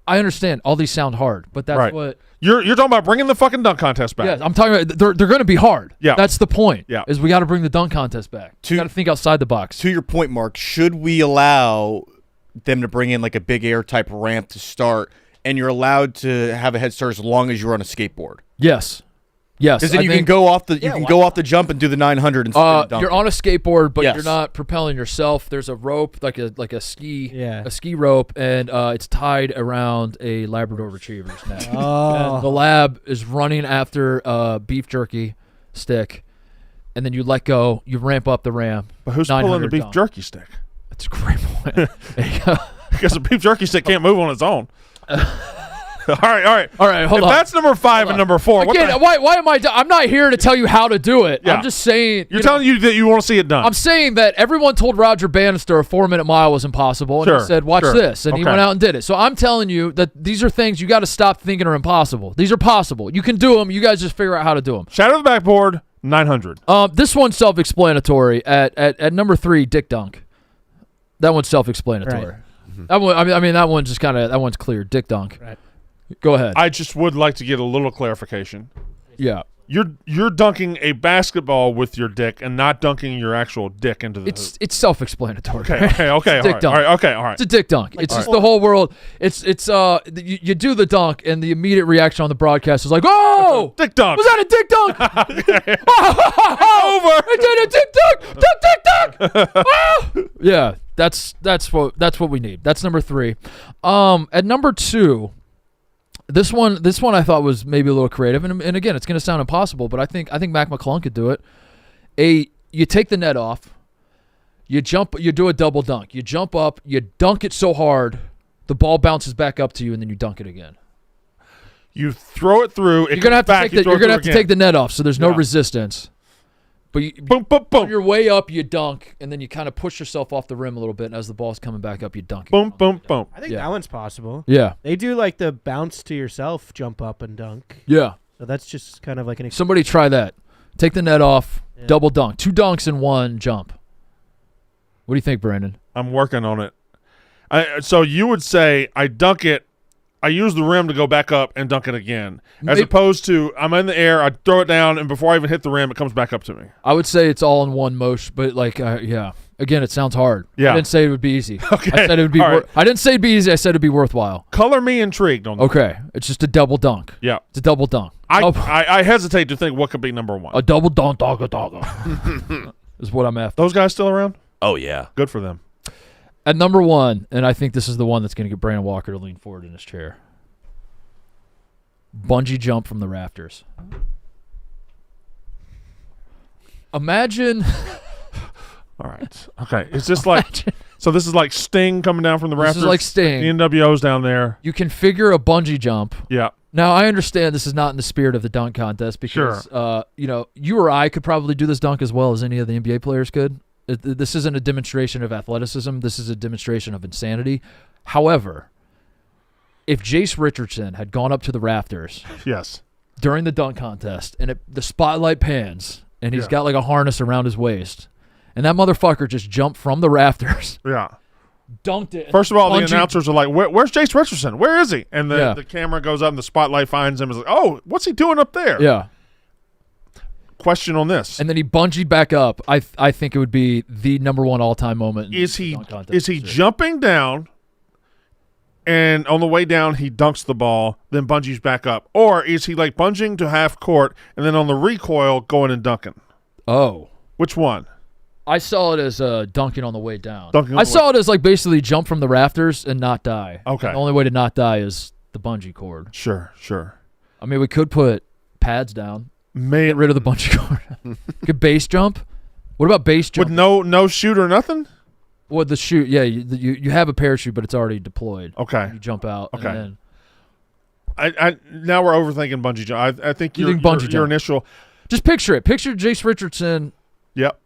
I understand all these sound hard, but that's Right. what. You're talking about bringing the fucking dunk contest back. Yeah, I'm talking about. They're going to be hard. Yeah. That's the point. Yeah. Is we got to bring the dunk contest back. We got to think outside the box. To your point, Mark, should we allow them to bring in like a big air type ramp to start, and you're allowed to have a head start as long as you're on a skateboard? Yes. Yes. Because then I you think, can go off the jump and do the 900 instead of dunking. you're on a skateboard, but Yes. you're not propelling yourself. There's a rope, like a ski, Yeah. a ski rope, and it's tied around a Labrador Retriever's neck. Oh. And the lab is running after a beef jerky stick, and then you let go. You ramp up the ramp. But who's pulling the 900 beef dunk. jerky stick? That's a great point. There you go. Because the beef jerky stick can't move on its own. All right. All right, hold if on. that's number 5 and number 4, what Again, the, why am I? I'm not here to tell you how to do it. Yeah. I'm just saying. you're telling you that you want to see it done. I'm saying that everyone told Roger Bannister a 4-minute mile was impossible, and Sure, he said, "Watch sure. this," and he Okay. went out and did it. So I'm telling you that these are things you got to stop thinking are impossible. These are possible. You can do them. You guys just figure out how to do them. Shatter the backboard, 900. This one's self-explanatory. At number 3, Dick Dunk. That one's self-explanatory. Right. That one, I mean, that one's just that one's clear. Dick Dunk. Right. Go ahead. I just would like to get a little clarification. Yeah. You're dunking a basketball with your dick and not dunking your actual dick into the hoop. It's self-explanatory. Okay, It's a dick all right, dunk. all right, all right. It's a dick dunk. It's just the whole world. You do the dunk, and the immediate reaction on the broadcast is like, "Oh, Dick dunk. was that a dick dunk? Over. I did a dick dunk. Dick dunk. Ah! Yeah, that's what we need. That's number 3. At number 2, this one I thought was maybe a little creative, and again, it's going to sound impossible, but I think Mac McClung could do it. You take the net off, you jump, you do a double dunk, you jump up, you dunk it so hard, the ball bounces back up to you, and then you dunk it again. You throw it through. You're gonna have to take the net off, so there's no Yeah. resistance. But you, Boom, boom, on boom. your way up, you dunk, and then you kind of push yourself off the rim a little bit, and as the ball's coming back up, you dunk. Boom, boom, boom. I think Yeah. that one's possible. Yeah. They do like the bounce to yourself, jump up and dunk. Yeah. So that's just kind of like an. Somebody try that. Take the net off, Yeah. double dunk. 2 dunks in 1 jump. What do you think, Brandon? I'm working on it. So you would say I dunk it, I use the rim to go back up and dunk it again, as Maybe- opposed to I'm in the air, I throw it down, and before I even hit the rim, it comes back up to me. I would say it's all in one motion, but yeah. Again, it sounds hard. Yeah. I didn't say it would be easy. Okay. I said it would be. All right. I didn't say it'd be easy. I said it'd be worthwhile. Color me intrigued on that. Okay, it's just a double dunk. Yeah. It's a double dunk. I Oh, hesitate to think what could be number one. a double dunk, dogga. Is what I'm after. Those guys still around? Oh yeah. Good for them. At number 1, and I think this is the one that's going to get Brandon Walker to lean forward in his chair. Bungee jump from the rafters. Imagine. All right. Okay. Is this like so? This is like Sting coming down from the rafters. This is like Sting. The NWO's down there. You configure a bungee jump. Yeah. Now, I understand this is not in the spirit of the dunk contest because, you or I could probably do this dunk as well as any of the NBA players could. This isn't a demonstration of athleticism. This is a demonstration of insanity. However, if Jace Richardson had gone up to the rafters Yes. during the dunk contest and the spotlight pans and he's got like a harness around his waist and that motherfucker just jumped from the rafters, Yeah. dunked it. and First of all, the bungee- announcers are like, "Where's Jace Richardson? Where is he?" And Yeah. the camera goes up and the spotlight finds him. Is like, "Oh, what's he doing up there?" Yeah. Question on this: And then he bungeed back up. I think it would be the number 1 all-time moment. in Is the he dunk contest is he history. jumping down, and on the way down he dunks the ball, then bungees back up, or is he like bunging to half court and then on the recoil going and dunking? Oh. Which one? I saw it as dunking on the way down. Dunking on I the saw it as like basically jump from the rafters and not die. Okay. The only way to not die is the bungee cord. Sure. I mean, we could put pads down, Man, get rid of the bungee cord. Could base jump? What about base jump? with no shoot or nothing. With the chute, yeah, you have a parachute, but it's already deployed. Okay. You jump out. Okay. And then I now we're overthinking bungee jump. I think You your think bungee your jump. initial. just picture it. Picture Jace Richardson. Yep.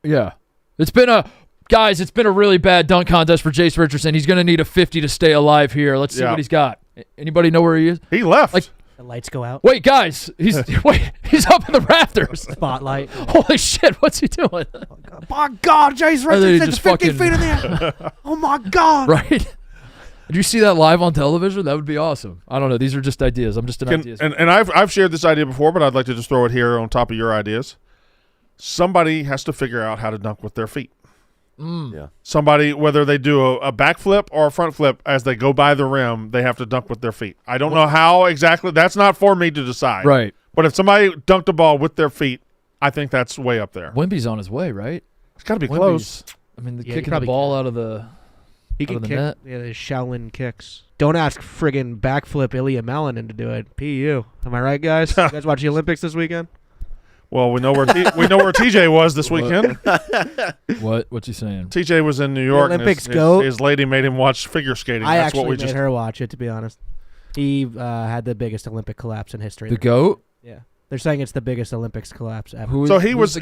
Yeah. It's been a really bad dunk contest for Jace Richardson. He's going to need a 50 to stay alive here. Let's see Yeah. what he's got. Anybody know where he is? He left. Like- The lights go out. Wait, guys, he's up in the rafters. Spotlight. Holy shit, what's he doing? My God, Jace And then he Richardson's just 50 fucking- feet in the air. Oh my God. Right? Did you see that live on television? That would be awesome. I don't know. These are just ideas. I'm just an ideas. and I've shared this idea before, but I'd like to just throw it here on top of your ideas. Somebody has to figure out how to dunk with their feet. Yeah. Somebody, whether they do a backflip or a front flip, as they go by the rim, they have to dunk with their feet. I don't know how exactly. That's not for me to decide. Right. But if somebody dunked the ball with their feet, I think that's way up there. Wimby's on his way, right? It's got to be close. I mean, Yeah, he kicking the probably ball can. out of the. He Out can of the kick. net. Yeah, the Shaolin kicks. Don't ask friggin' backflip Ilya Melanin to do it. PU. Am I right, guys? You guys watch the Olympics this weekend? Well, we know where TJ was this What? weekend. What's he saying? TJ was in New York. and Olympics his, goat. his lady made him watch figure skating. I That's actually what we made just. her watch it, to be honest. He had the biggest Olympic collapse in history. The GOAT? Yeah. They're saying it's the biggest Olympics collapse ever. Who is, So he who's was. the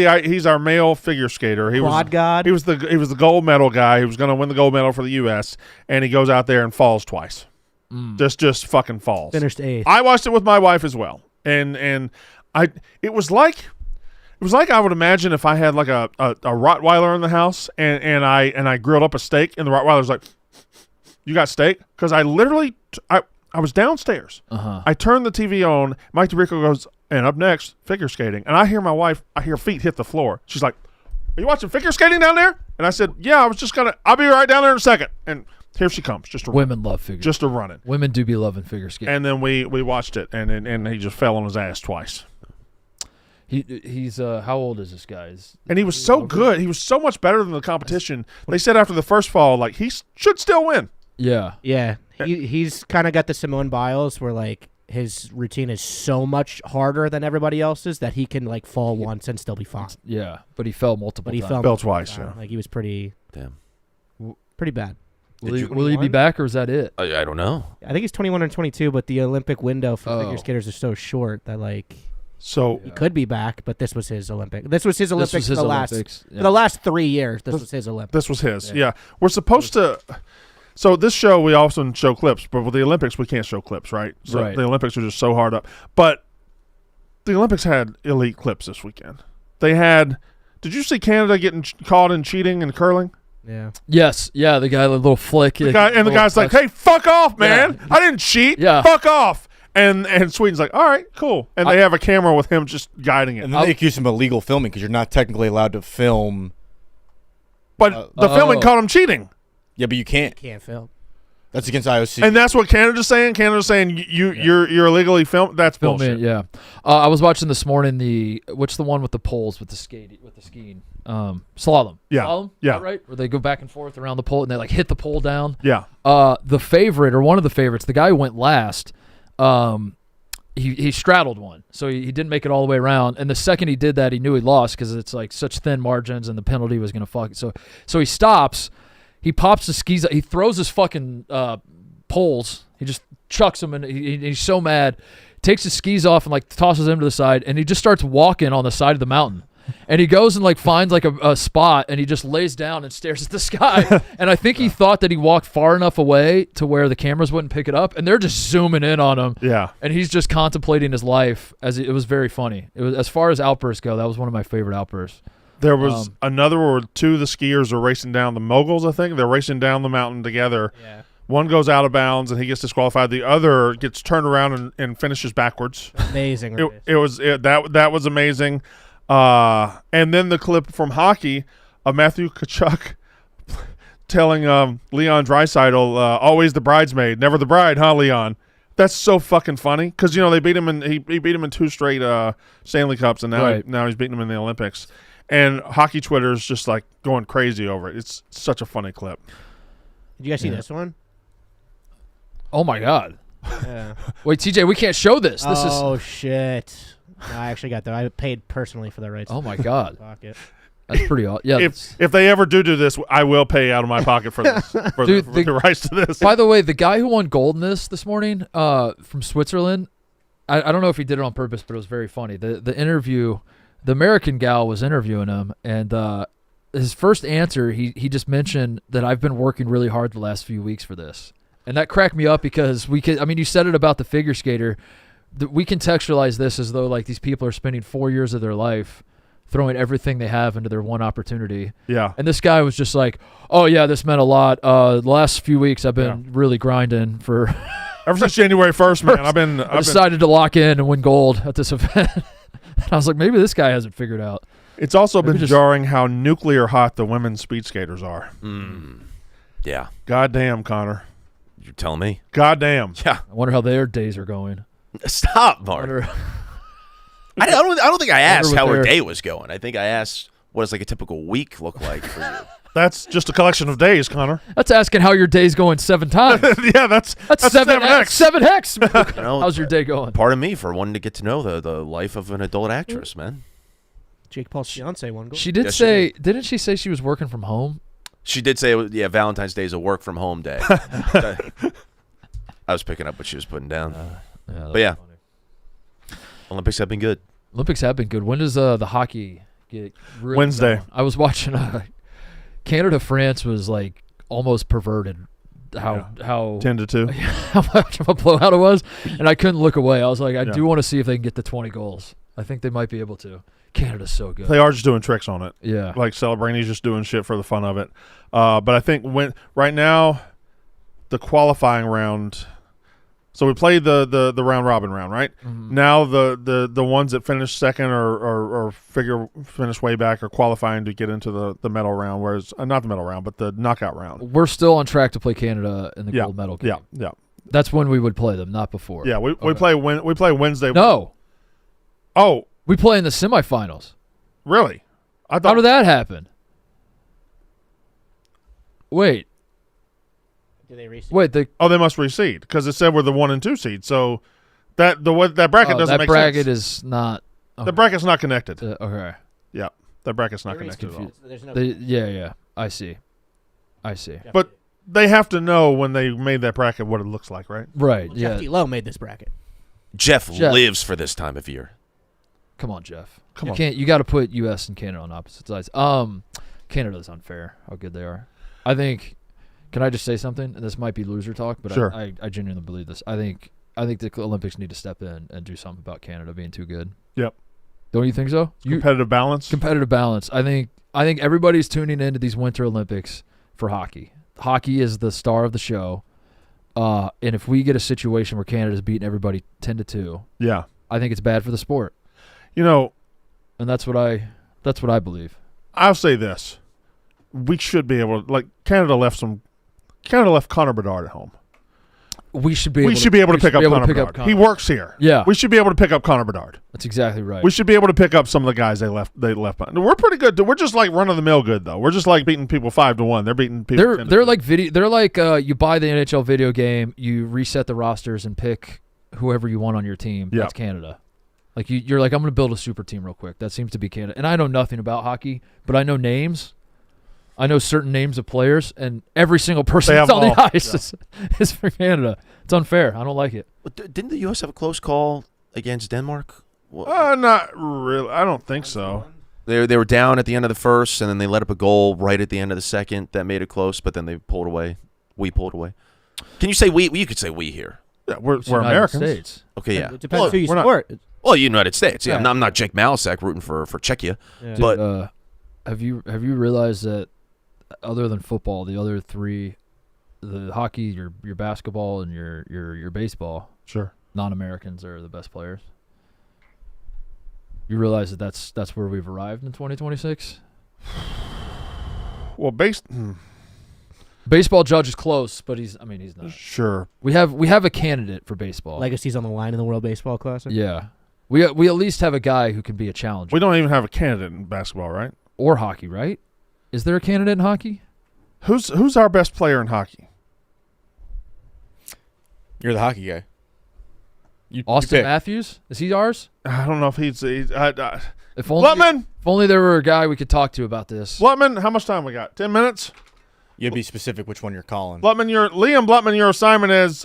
guy? He's our male figure skater. He Quad was. God. He was the gold medal guy. He was going to win the gold medal for the U.S. and he goes out there and falls twice. Just fucking falls. Finished 8th. I watched it with my wife as well, and it was like I would imagine if I had like a Rottweiler in the house and I grilled up a steak and the Rottweiler's like, "You got steak?" Because I literally I was downstairs. Uh-huh. I turned the TV on. Mike DeRico goes, and up next, figure skating. And I hear my wife, I hear feet hit the floor. She's like, "Are you watching figure skating down there?" And I said, "Yeah, I was just I'll be right down there in a second." And here she comes, just Women love figure. just a running. Women do be loving figure skating. And then we watched it, and he just fell on his ass twice. He's how old is this guy? And he was so good. He was so much better than the competition. They said after the first fall, like, he should still win. Yeah. Yeah. He's kind of got the Simone Biles where, like, his routine is so much harder than everybody else's that he can, like, fall once and still be fine. Yeah. But he fell multiple But he times. fell Fell twice, yeah. Like, he was pretty Damn. bad. Will he be 21? back or is that it? I don't know. I think he's 21 or 22, but the Olympic window for Oh. figure skaters is so short that, like, So He could be back, but this was his Olympic. This was his Olympics was his for the last Olympics, yeah. for the last 3 years. This was his Olympics. this was his. Yeah. We're supposed to. So this show we often show clips, but with the Olympics we can't show clips, right? So Right. the Olympics are just so hard up. But the Olympics had elite clips this weekend. They had. Did you see Canada getting caught in cheating and curling? Yeah. Yes, yeah, the guy, the little flick. The guy's like, "Hey, fuck off, man! I didn't cheat. Yeah. Fuck off." And Sweden's like, "All right, cool." And they have a camera with him just guiding it. And then they accuse him of illegal filming because you're not technically allowed to film. But the filming caught him cheating. Yeah, but you can't. Can't film. That's against IOC. And that's what Canada's saying. Canada's saying you're illegally filmed. That's bullshit. Filming, yeah. I was watching this morning what's the one with the poles with the skiing? Slalom. Yeah. Slalom? Yeah. Is that right? Where they go back and forth around the pole and they like hit the pole down. Yeah. The favorite or one of the favorites, the guy who went last, he straddled one, so he didn't make it all the way around. And the second he did that, he knew he lost because it's like such thin margins and the penalty was gonna fuck it. So he stops, he pops the skis, he throws his fucking poles, he just chucks them, and he's so mad, takes his skis off and like tosses them to the side, and he just starts walking on the side of the mountain. And he goes and like finds like a spot, and he just lays down and stares at the sky. And I think he thought that he walked far enough away to where the cameras wouldn't pick it up, and they're just zooming in on him. Yeah. And he's just contemplating his life. It was very funny. It was, as far as outbursts go, that was one of my favorite outbursts. There was another where two of the skiers are racing down the moguls. I think they're racing down the mountain together. Yeah. One goes out of bounds and he gets disqualified. The other gets turned around and finishes backwards. Amazing. race. That was amazing. And then the clip from hockey of Matthew Tkachuk telling Leon Draisaitl, always the bridesmaid, never the bride, huh, Leon? That's so fucking funny because they beat him he beat him in 2 straight Stanley Cups, and now he's beating him in the Olympics. And hockey Twitter is just like going crazy over it. It's such a funny clip. Did you guys see this one? Oh my God! Yeah. Wait, TJ, we can't show this. This is. Oh shit! No, I actually got that. I paid personally for the rights. Oh my God! Pocket. That's pretty awesome. Yeah. If they ever do this, I will pay out of my pocket for this for the rights to this. By the way, the guy who won gold in this morning, from Switzerland, I don't know if he did it on purpose, but it was very funny. The interview, the American gal was interviewing him, and his first answer, he just mentioned that I've been working really hard the last few weeks for this, and that cracked me up because you said it about the figure skater. We contextualize this as though like these people are spending 4 years of their life throwing everything they have into their one opportunity. Yeah. And this guy was just like, oh, yeah, this meant a lot. The last few weeks I've been really grinding for... Ever since January 1st, man, I decided to lock in and win gold at this event. And I was like, maybe this guy hasn't figured out. It's also been jarring how nuclear hot the women's speed skaters are. Yeah. Goddamn, Connor. You're telling me? Goddamn. Yeah. I wonder how their days are going. Stop, Mark. I don't think I asked how her day was going. I think I asked, what does like a typical week look like for you? That's just a collection of days, Connor. That's asking how your day's going 7 times. Yeah, that's 7x. 7x. You know, How's your day going? Pardon me for wanting to get to know the life of an adult actress, man. Jake Paul's fiance won gold. She did say, didn't she say she was working from home? She did say, yeah, Valentine's Day is a work from home day. I was picking up what she was putting down. But yeah, Olympics have been good. Olympics have been good. When does the hockey get really Wednesday. going? I was watching Canada-France was like almost perverted. How 10-2. how much of a blowout it was, and I couldn't look away. I was like, I do want to see if they can get to 20 goals. I think they might be able to. Canada's so good. They are just doing tricks on it. Yeah. Like Celebrini's just doing shit for the fun of it. But I think right now, the qualifying round. So we played the round robin round, right? Mm-hmm. Now the ones that finish second or finish way back are qualifying to get into the medal round, whereas not the medal round, but the knockout round. We're still on track to play Canada in the gold medal game. Yeah. That's when we would play them, not before. Yeah, we play Wednesday. No. Oh, we play in the semifinals. really? I How thought did that happen? Wait. Do they reseed? Wait. they must reseed because it said we're the 1 and 2 seed. So that bracket doesn't that make bracket sense. is not. The bracket's not connected. Okay. Yeah, that bracket's not They're connected at all. There's no. Yeah. I see. But they have to know when they made that bracket what it looks like, right? Right. Jeff Yeah. D. Lowe made this bracket. Jeff lives for this time of year. Come on, Jeff. Come you on. can't. You got to put U.S. and Canada on opposite sides. Canada's unfair. How good they are. I think. Can I just say something? And this might be loser talk, but Sure. I genuinely believe this. I think the Olympics need to step in and do something about Canada being too good. Yep. Don't you think so? Competitive balance. Competitive balance. I think everybody's tuning into these Winter Olympics for hockey. Hockey is the star of the show. And if we get a situation where Canada's beating everybody 10-2, Yeah. I think it's bad for the sport. You know, And that's what I believe. I'll say this: we should be able to. Like Canada left Connor Bedard at home. We should be able to pick up Connor Bedard. He works here. Yeah. We should be able to pick up Connor Bedard. That's exactly right. We should be able to pick up some of the guys they left behind. We're pretty good. We're just like run of the mill good though. We're just like beating people 5-1. They're beating people. They're like you buy the NHL video game, you reset the rosters and pick whoever you want on your team. Yep. That's Canada. Like you're like, I'm going to build a super team real quick. That seems to be Canada. And I know nothing about hockey, but I know names. I know certain names of players, and every single person that's on the ice is for Canada. It's unfair. I don't like it. But didn't the U.S. have a close call against Denmark? Not really. I don't think so. They were down at the end of the first, and then they let up a goal right at the end of the second that made it close, but then they pulled away. We pulled away. Can you say we? You could say we here. Yeah, we're It's United Americans. States. Okay, yeah. It depends who you we're not- support. Well, United States. Yeah, Yeah. I'm not Jake Malisak rooting for Czechia. Yeah. Dude, But have you realized that other than football, the other three, the hockey, your basketball, and your baseball, Sure. non-Americans are the best players? You realize that's where we've arrived in 2026? Well, Baseball judge is close, but he's not. sure. We have a candidate for baseball. Legacy's on the line in the World Baseball Classic. Yeah. We at least have a guy who can be a challenger. We don't even have a candidate in basketball, right? Or hockey, right? Is there a candidate in hockey? Who's our best player in hockey? You're the hockey guy. You Austin pick. Matthews? Is he ours? I don't know if he's If only, Blutman. If only there were a guy we could talk to about this. Blutman. How much time we got? 10 minutes. You have to be specific which one you're calling. Liam Blutman. Your assignment is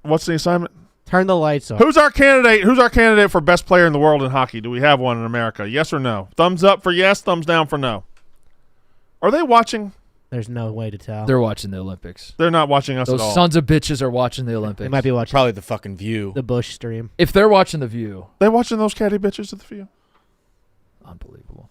what's the assignment? Turn the lights off. Who's our candidate? Who's our candidate for best player in the world in hockey? Do we have one in America? Yes or no? Thumbs up for yes. Thumbs down for no. Are they watching? There's no way to tell. They're watching the Olympics. They're not watching us Those at all. sons of bitches are watching the Olympics. They might be watching Probably the fucking View. the Bush stream. If they're watching The View, They watching those catty bitches at the field? unbelievable.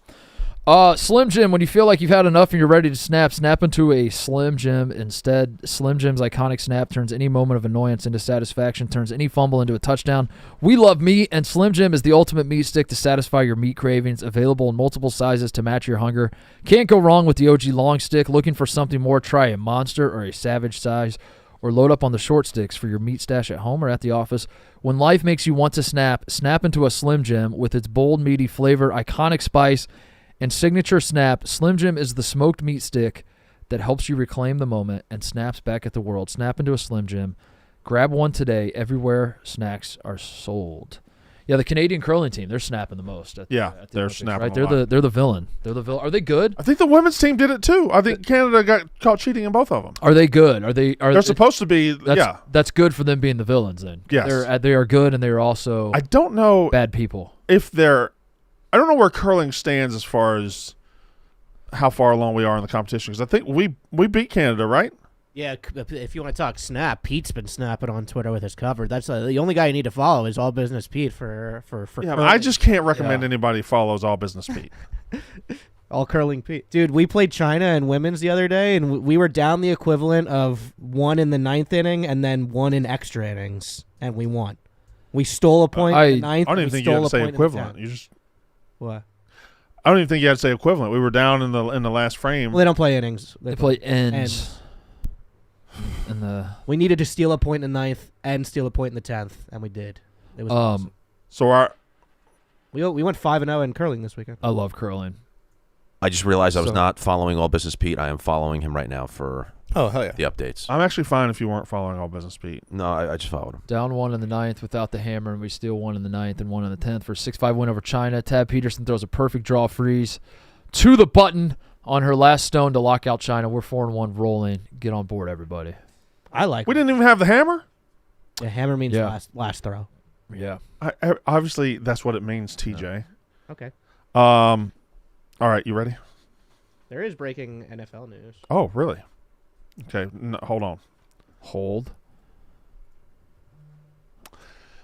Slim Jim, when you feel like you've had enough and you're ready to snap into a Slim Jim. Instead, Slim Jim's iconic snap turns any moment of annoyance into satisfaction, turns any fumble into a touchdown. We love meat, and Slim Jim is the ultimate meat stick to satisfy your meat cravings, available in multiple sizes to match your hunger. Can't go wrong with the OG long stick. Looking for something more? Try a monster or a savage size, or load up on the short sticks for your meat stash at home or at the office. When life makes you want to snap into a Slim Jim with its bold, meaty flavor, iconic spice, and signature snap. Slim Jim is the smoked meat stick that helps you reclaim the moment and snaps back at the world. Snap into a Slim Jim. Grab one today everywhere snacks are sold. Yeah, the Canadian curling team, they're snapping the most. At the They're Olympics, snapping right? a lot. They're the villain. They're the villain. Are they good? I think the women's team did it too. I think Canada got caught cheating in both of them. Are they good? They're supposed to be. That's good for them being the villains then. Yes. They are good, and they are also I don't know bad people. if they're. I don't know where curling stands as far as how far along we are in the competition, because I think we beat Canada, right? Yeah, if you want to talk snap, Pete's been snapping on Twitter with his cover. That's the only guy you need to follow is All Business Pete for Yeah, curling. but I just can't recommend Yeah. anybody follows All Business Pete. All Curling Pete. Dude, we played China and women's the other day, and we were down the equivalent of 1 in the 9th inning and then 1 in extra innings, and we won. We stole a point in the 9th. I don't even and we think you stole had to a say point in the equivalent. 10th. You just. What? I don't even think you had to say equivalent. We were down in the last frame. Well, they don't play innings. They play ends. And the We needed to steal a point in the 9th and steal a point in the 10th, and we did. It was awesome. So We went 5-0 in curling this weekend. I love curling. I just realized I was So- not following All Business Pete. I am following him right now for Oh, hell yeah. the updates. I'm actually fine if you weren't following All Business Pete. No, I just followed him. Down 1 in the 9th without the hammer, and we steal 1 in the 9th and 1 in the 10th for a 6-5 win over China. Tab Peterson throws a perfect draw freeze to the button on her last stone to lock out China. We're 4-1 rolling. Get on board, everybody. I like We it. didn't even have the hammer. Yeah, hammer means Yeah. last throw. Yeah. Obviously, that's what it means, TJ. Okay. All right, you ready? There is breaking NFL news. Oh, really? Okay, hold on. Hold.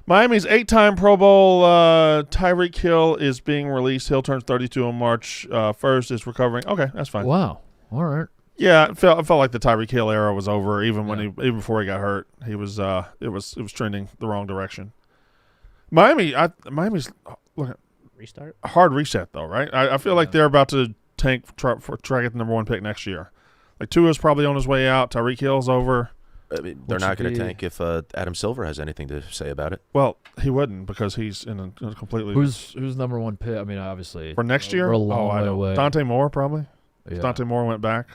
Miami's 8-time Pro Bowl Tyreek Hill is being released. Hill turns 32 on March 1st. Is recovering. Okay, that's fine. Wow. All right. Yeah, it felt like the Tyreek Hill era was over. Even when Yeah. even before he got hurt, he was it was trending the wrong direction. Miami's look Restart. a hard reset though, right? I feel like they're about to tank try to get the number 1 pick next year. Like Tua's probably on his way out. Tyreek Hill's over. I mean, they're Which not would going to be- tank if Adam Silver has anything to say about it. Well, he wouldn't because he's in a completely Who's number 1 pick? I mean, obviously for next year. We're a long I way know. away. Dante Moore probably. Yeah. Dante Moore went back.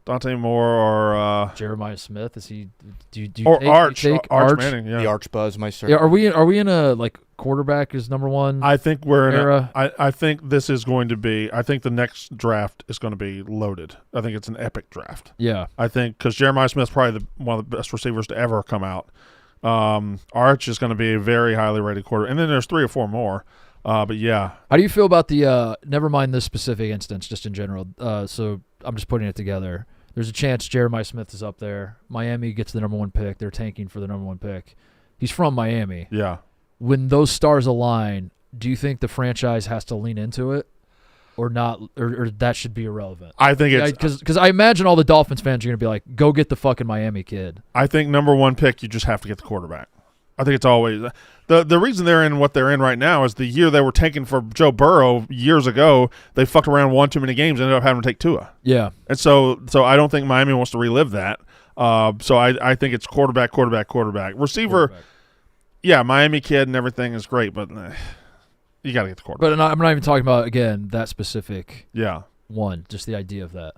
Dante Moore or Jeremiah Smith, is he? Do you or take, Arch do you take Arch Manning. Yeah, The Arch Buzz, my sir. Yeah, are we in a like quarterback is number 1? I think we're in Era. I think this is going to be. I think the next draft is going to be loaded. I think it's an epic draft. Yeah. I think because Jeremiah Smith's probably one of the best receivers to ever come out. Arch is going to be a very highly rated quarterback, and then there's 3 or 4 more. But yeah, How do you feel about the never mind this specific instance, just in general? So I'm just putting it together. There's a chance Jeremiah Smith is up there. Miami gets the number 1 pick. They're tanking for the number 1 pick. He's from Miami. yeah. When those stars align, do you think the franchise has to lean into it, or not, or that should be irrelevant? I think it's. Because I imagine all the Dolphins fans are going to be like, "Go get the fucking Miami kid." I think number 1 pick, you just have to get the quarterback. I think it's always the reason they're in what they're in right now is the year they were taking for Joe Burrow years ago. They fucked around, won too many games, ended up having to take Tua, Yeah. and so I don't think Miami wants to relive that. So I think it's quarterback, receiver. Quarterback. Yeah, Miami kid and everything is great, but you got to get the quarterback. But I'm not even talking about again that specific Yeah, one. Just the idea of that.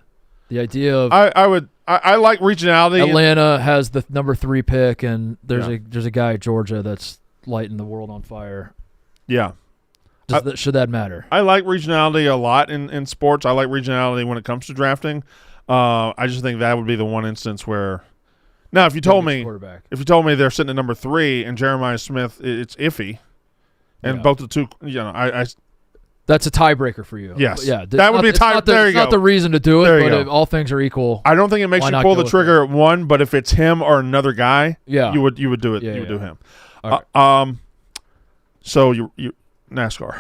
The idea of I like regionality. Atlanta has the number 3 pick, and there's Yeah. a guy at Georgia that's lighting the world on fire. Yeah. Should that matter? I like regionality a lot in sports. I like regionality when it comes to drafting. I just think that would be the one instance where. Now, if you told me Quarterback. they're sitting at number 3 and Jeremiah Smith, it's iffy, and Yeah. both the two, I That's a tiebreaker for you. Yes. Yeah. That would be a tie- there you It's not go. the reason to do it, There you but go. if all things are equal, I don't think it makes Why you not pull go the with trigger at one, but if it's him or another guy, yeah. you would do it. Yeah, you would yeah. do him. All right. So you NASCAR.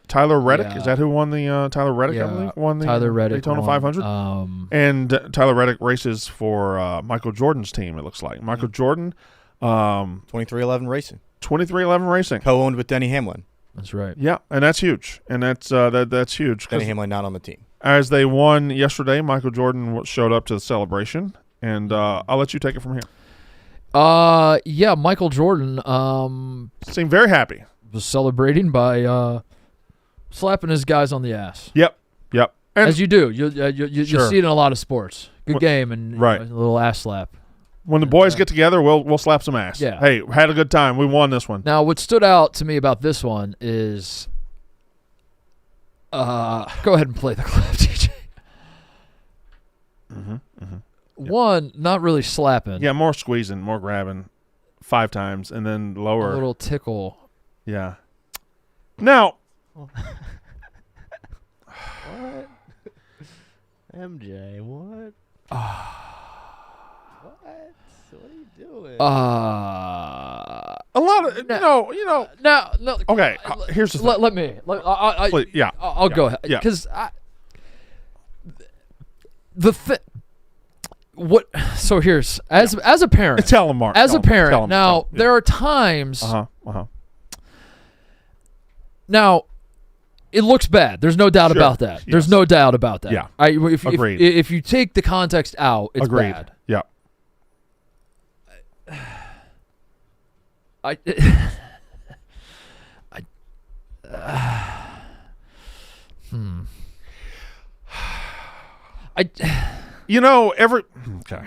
Tyler Reddick, Yeah. is that who won the Tyler Reddick? I Yeah. believe won the Tyler Reddick Daytona won. 500. And Tyler Reddick races for Michael Jordan's team. It looks like Michael Jordan, 2311 Racing. 2311 Racing. Co-owned with Denny Hamlin. That's right. Yeah, and that's huge, and that's huge. 'Cause Denny Hamlin not on the team. as they won yesterday, Michael Jordan showed up to the celebration, and I'll let you take it from here. Yeah, Michael Jordan Seemed very happy. was celebrating by slapping his guys on the ass. Yep. And As you do. You Sure. see it in a lot of sports. Good Wh- game and right. a little ass slap. when the boys get together, we'll slap some ass. Yeah. Hey, had a good time. We won this one. Now, what stood out to me about this one is go ahead and play the clip, TJ. One, not really slapping. Yeah, more squeezing, more grabbing, 5 times, and then A lower. little tickle. Yeah. Now, MJ, what? What? What are you doing? a lot of no. No. Okay, here's the thing. Let me. Please, yeah. I'll go ahead. Yeah. Because what? So here's as a parent. Tell him, Mark. As Tell a him, tell parent, him, now tell him. there are times. Uh-huh. Now, it looks bad. There's no doubt Sure. about that. There's Yes. no doubt about that. Yeah. If Agreed. you take the context out, it's Agreed. bad. Yeah. Okay.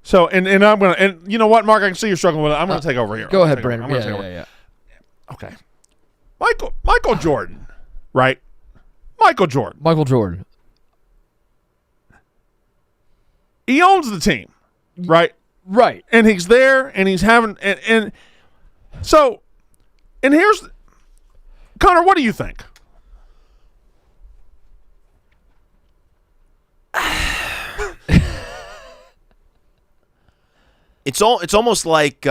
So and I'm gonna and you know what, Mark, I can see you're struggling with it. I'm gonna take over here. Go I'm ahead, gonna take over. Brandon. I'm gonna take over. Yeah. Okay. Michael Jordan, right? Michael Jordan. Michael Jordan. He owns the team, right? Right. And he's there, and he's having and So, and here's Connor. What do you think? It's almost like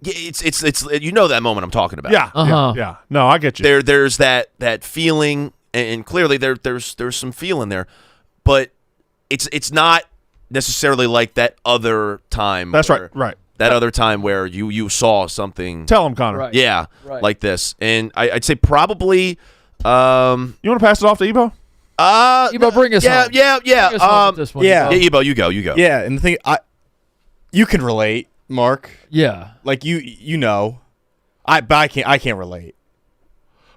it's you know that moment I'm talking about. Yeah, Uh-huh. yeah. No, I get you. There's that feeling, and clearly there's some feel in there, but it's not necessarily like that other time. That's where- right. That other time where you saw something. Tell him, Connor. Right. Yeah, Right. like this, and I'd say probably. You want to pass it off to Ebo? Ebo, bring us home. Yeah. Bring us home with this one, yeah. Ebo. Yeah, Ebo, you go. Yeah, and the thing, you can relate, Mark. Yeah. Like you know, but I can't relate.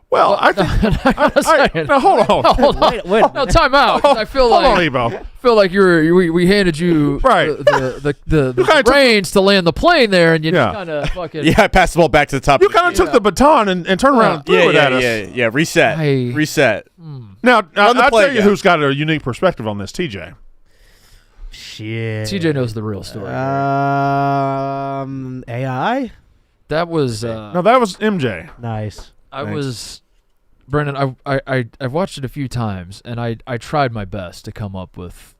Well, I think. No, hold on. Hold on. Wait a No, time out. 'cause I feel Hold on, like Ebo. we handed you Right. the kinda took- reins to land the plane there, and you Yeah. just kind of fucking. Yeah, I passed the ball back to the top. You kind of took the baton and turned around and threw it at us. Yeah. Reset. Hey. Reset. Now, Run the I'll play tell you again. who's got a unique perspective on this, TJ. Shit. TJ knows the real story. AI. That was No, that was MJ. Nice. I Thanks. was Brendan. I've watched it a few times, and I tried my best to come up with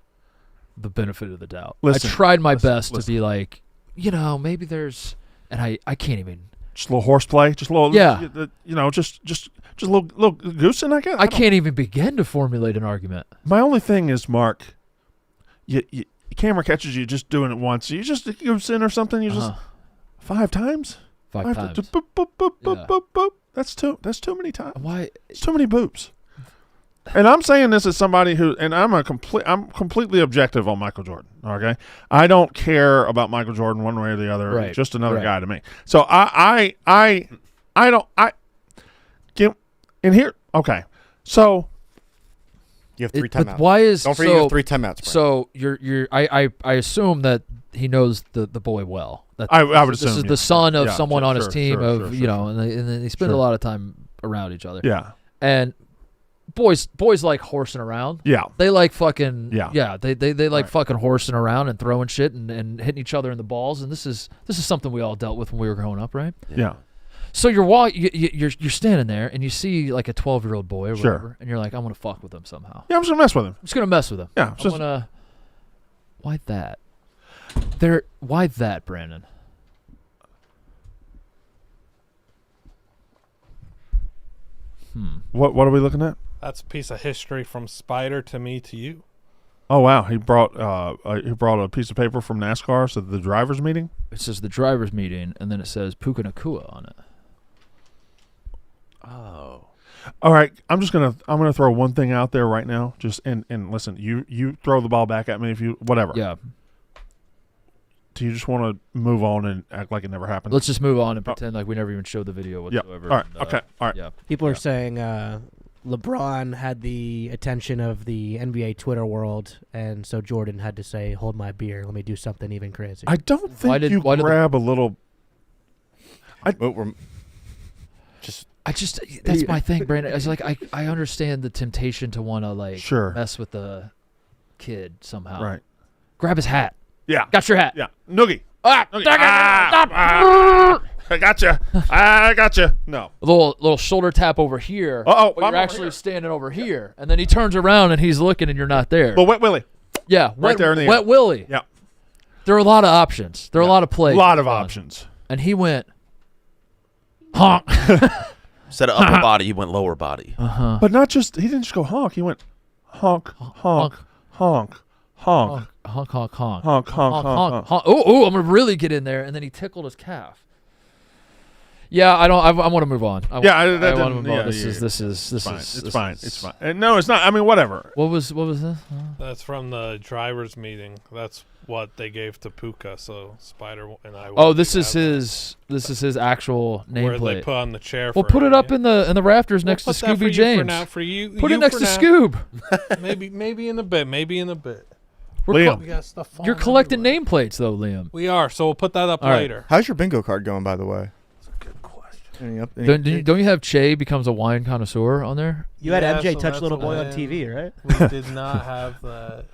the benefit of the doubt. Listen, I tried my listen, best listen. to be like, maybe there's, and I can't even. Just a little horseplay, just a little, Yeah. just a little goosing, I guess. I can't even begin to formulate an argument. My only thing is, Mark, you camera catches you just doing it once. You just goosing or something. You just 5 times. 5 times. Just boop, boop, boop, boop, Yeah. boop, boop. That's too many times. Why? It's too many boops. And I'm saying this as somebody who, and I'm completely objective on Michael Jordan. Okay, I don't care about Michael Jordan one way or the other. Right, He's just another right. guy to me. So I get in here. Okay, so You have 3 But timeouts. why is Don't forget you have 3 timeouts. Brent. So you're I assume that he knows the boy well. That I would this assume is yeah. the son of Yeah, someone on his sure, team sure, of sure, and they spend Sure. a lot of time around each other. Yeah, And boys like horsing around. yeah, They like fucking Yeah. They like Right. fucking horsing around and throwing shit and hitting each other in the balls. And this is something we all dealt with when we were growing up, right? yeah. So you're standing there and you see like a 12-year-old boy or Sure. whatever, and you're like, I'm gonna fuck with him somehow. Yeah, I'm just gonna mess with him. I'm just gonna mess with him. Yeah, I'm just- gonna. Why that? Why that, Brandon? What are we looking at? That's a piece of history from Spider to me to you. Oh wow, he brought a piece of paper from NASCAR to the drivers' meeting. It says the drivers' meeting, and then it says Puka Nakua on it. Oh. All right, I'm gonna throw one thing out there right now. Just and listen, you throw the ball back at me if you whatever. Yeah. Do you just want to move on and act like it never happened? Let's just move on and pretend like we never even showed the video Yeah. whatsoever. All right. and, Okay. All right. Yeah. People are saying LeBron had the attention of the NBA Twitter world, and so Jordan had to say, "Hold my beer. Let me do something even crazy." I don't think Why did the- grab a little. But we're just That's my thing, Brandon. It's like I understand the temptation to want to like Sure. mess with the kid somehow. Right. Grab his hat. Yeah. Got your hat. Yeah. Noogie. Ah, Noogie. dang it, stop. I gotcha. I gotcha. No. A little shoulder tap over here. Uh-oh, but I'm you're over actually here. standing over here, and then he turns around and he's looking, and you're not there. But Wet Willie. Yeah, wet, there in the wet air. Willie. Yeah. There are a lot of options. There are a lot of A plays. lot of going on. options. And he went honk. Instead of upper body, he went lower body. But not just. He didn't just go honk. He went honk, honk, honk, honk, honk, honk, honk, honk, honk, honk, honk, honk. Oh, I'm gonna really get in there, and then he tickled his calf. Yeah, I don't. I want to move on. Yeah, that I want to didn't- move yeah, on. This yeah, is this is this Fine. is. It's this fine. is- It's fine. No, it's not. I mean, whatever. What was this? That's from the drivers' meeting. That's what they gave to Puka. So Spider and I. Oh, this is his actual where they nameplate. put on the chair. Well, for put him, it up yeah. in the rafters We'll next to put that for Scooby you James. For now, for you, Put you it next for to now. Scoob. Maybe in a bit. Maybe in a bit. Liam. We got stuff. You're falling collecting everywhere. nameplates though, Liam. We are. So we'll put that up All right. later. how's your bingo card going, by the way? Don't you have Che becomes a wine connoisseur on there? You had Yeah, MJ so touch that's little boy on when TV, right? We did not have that.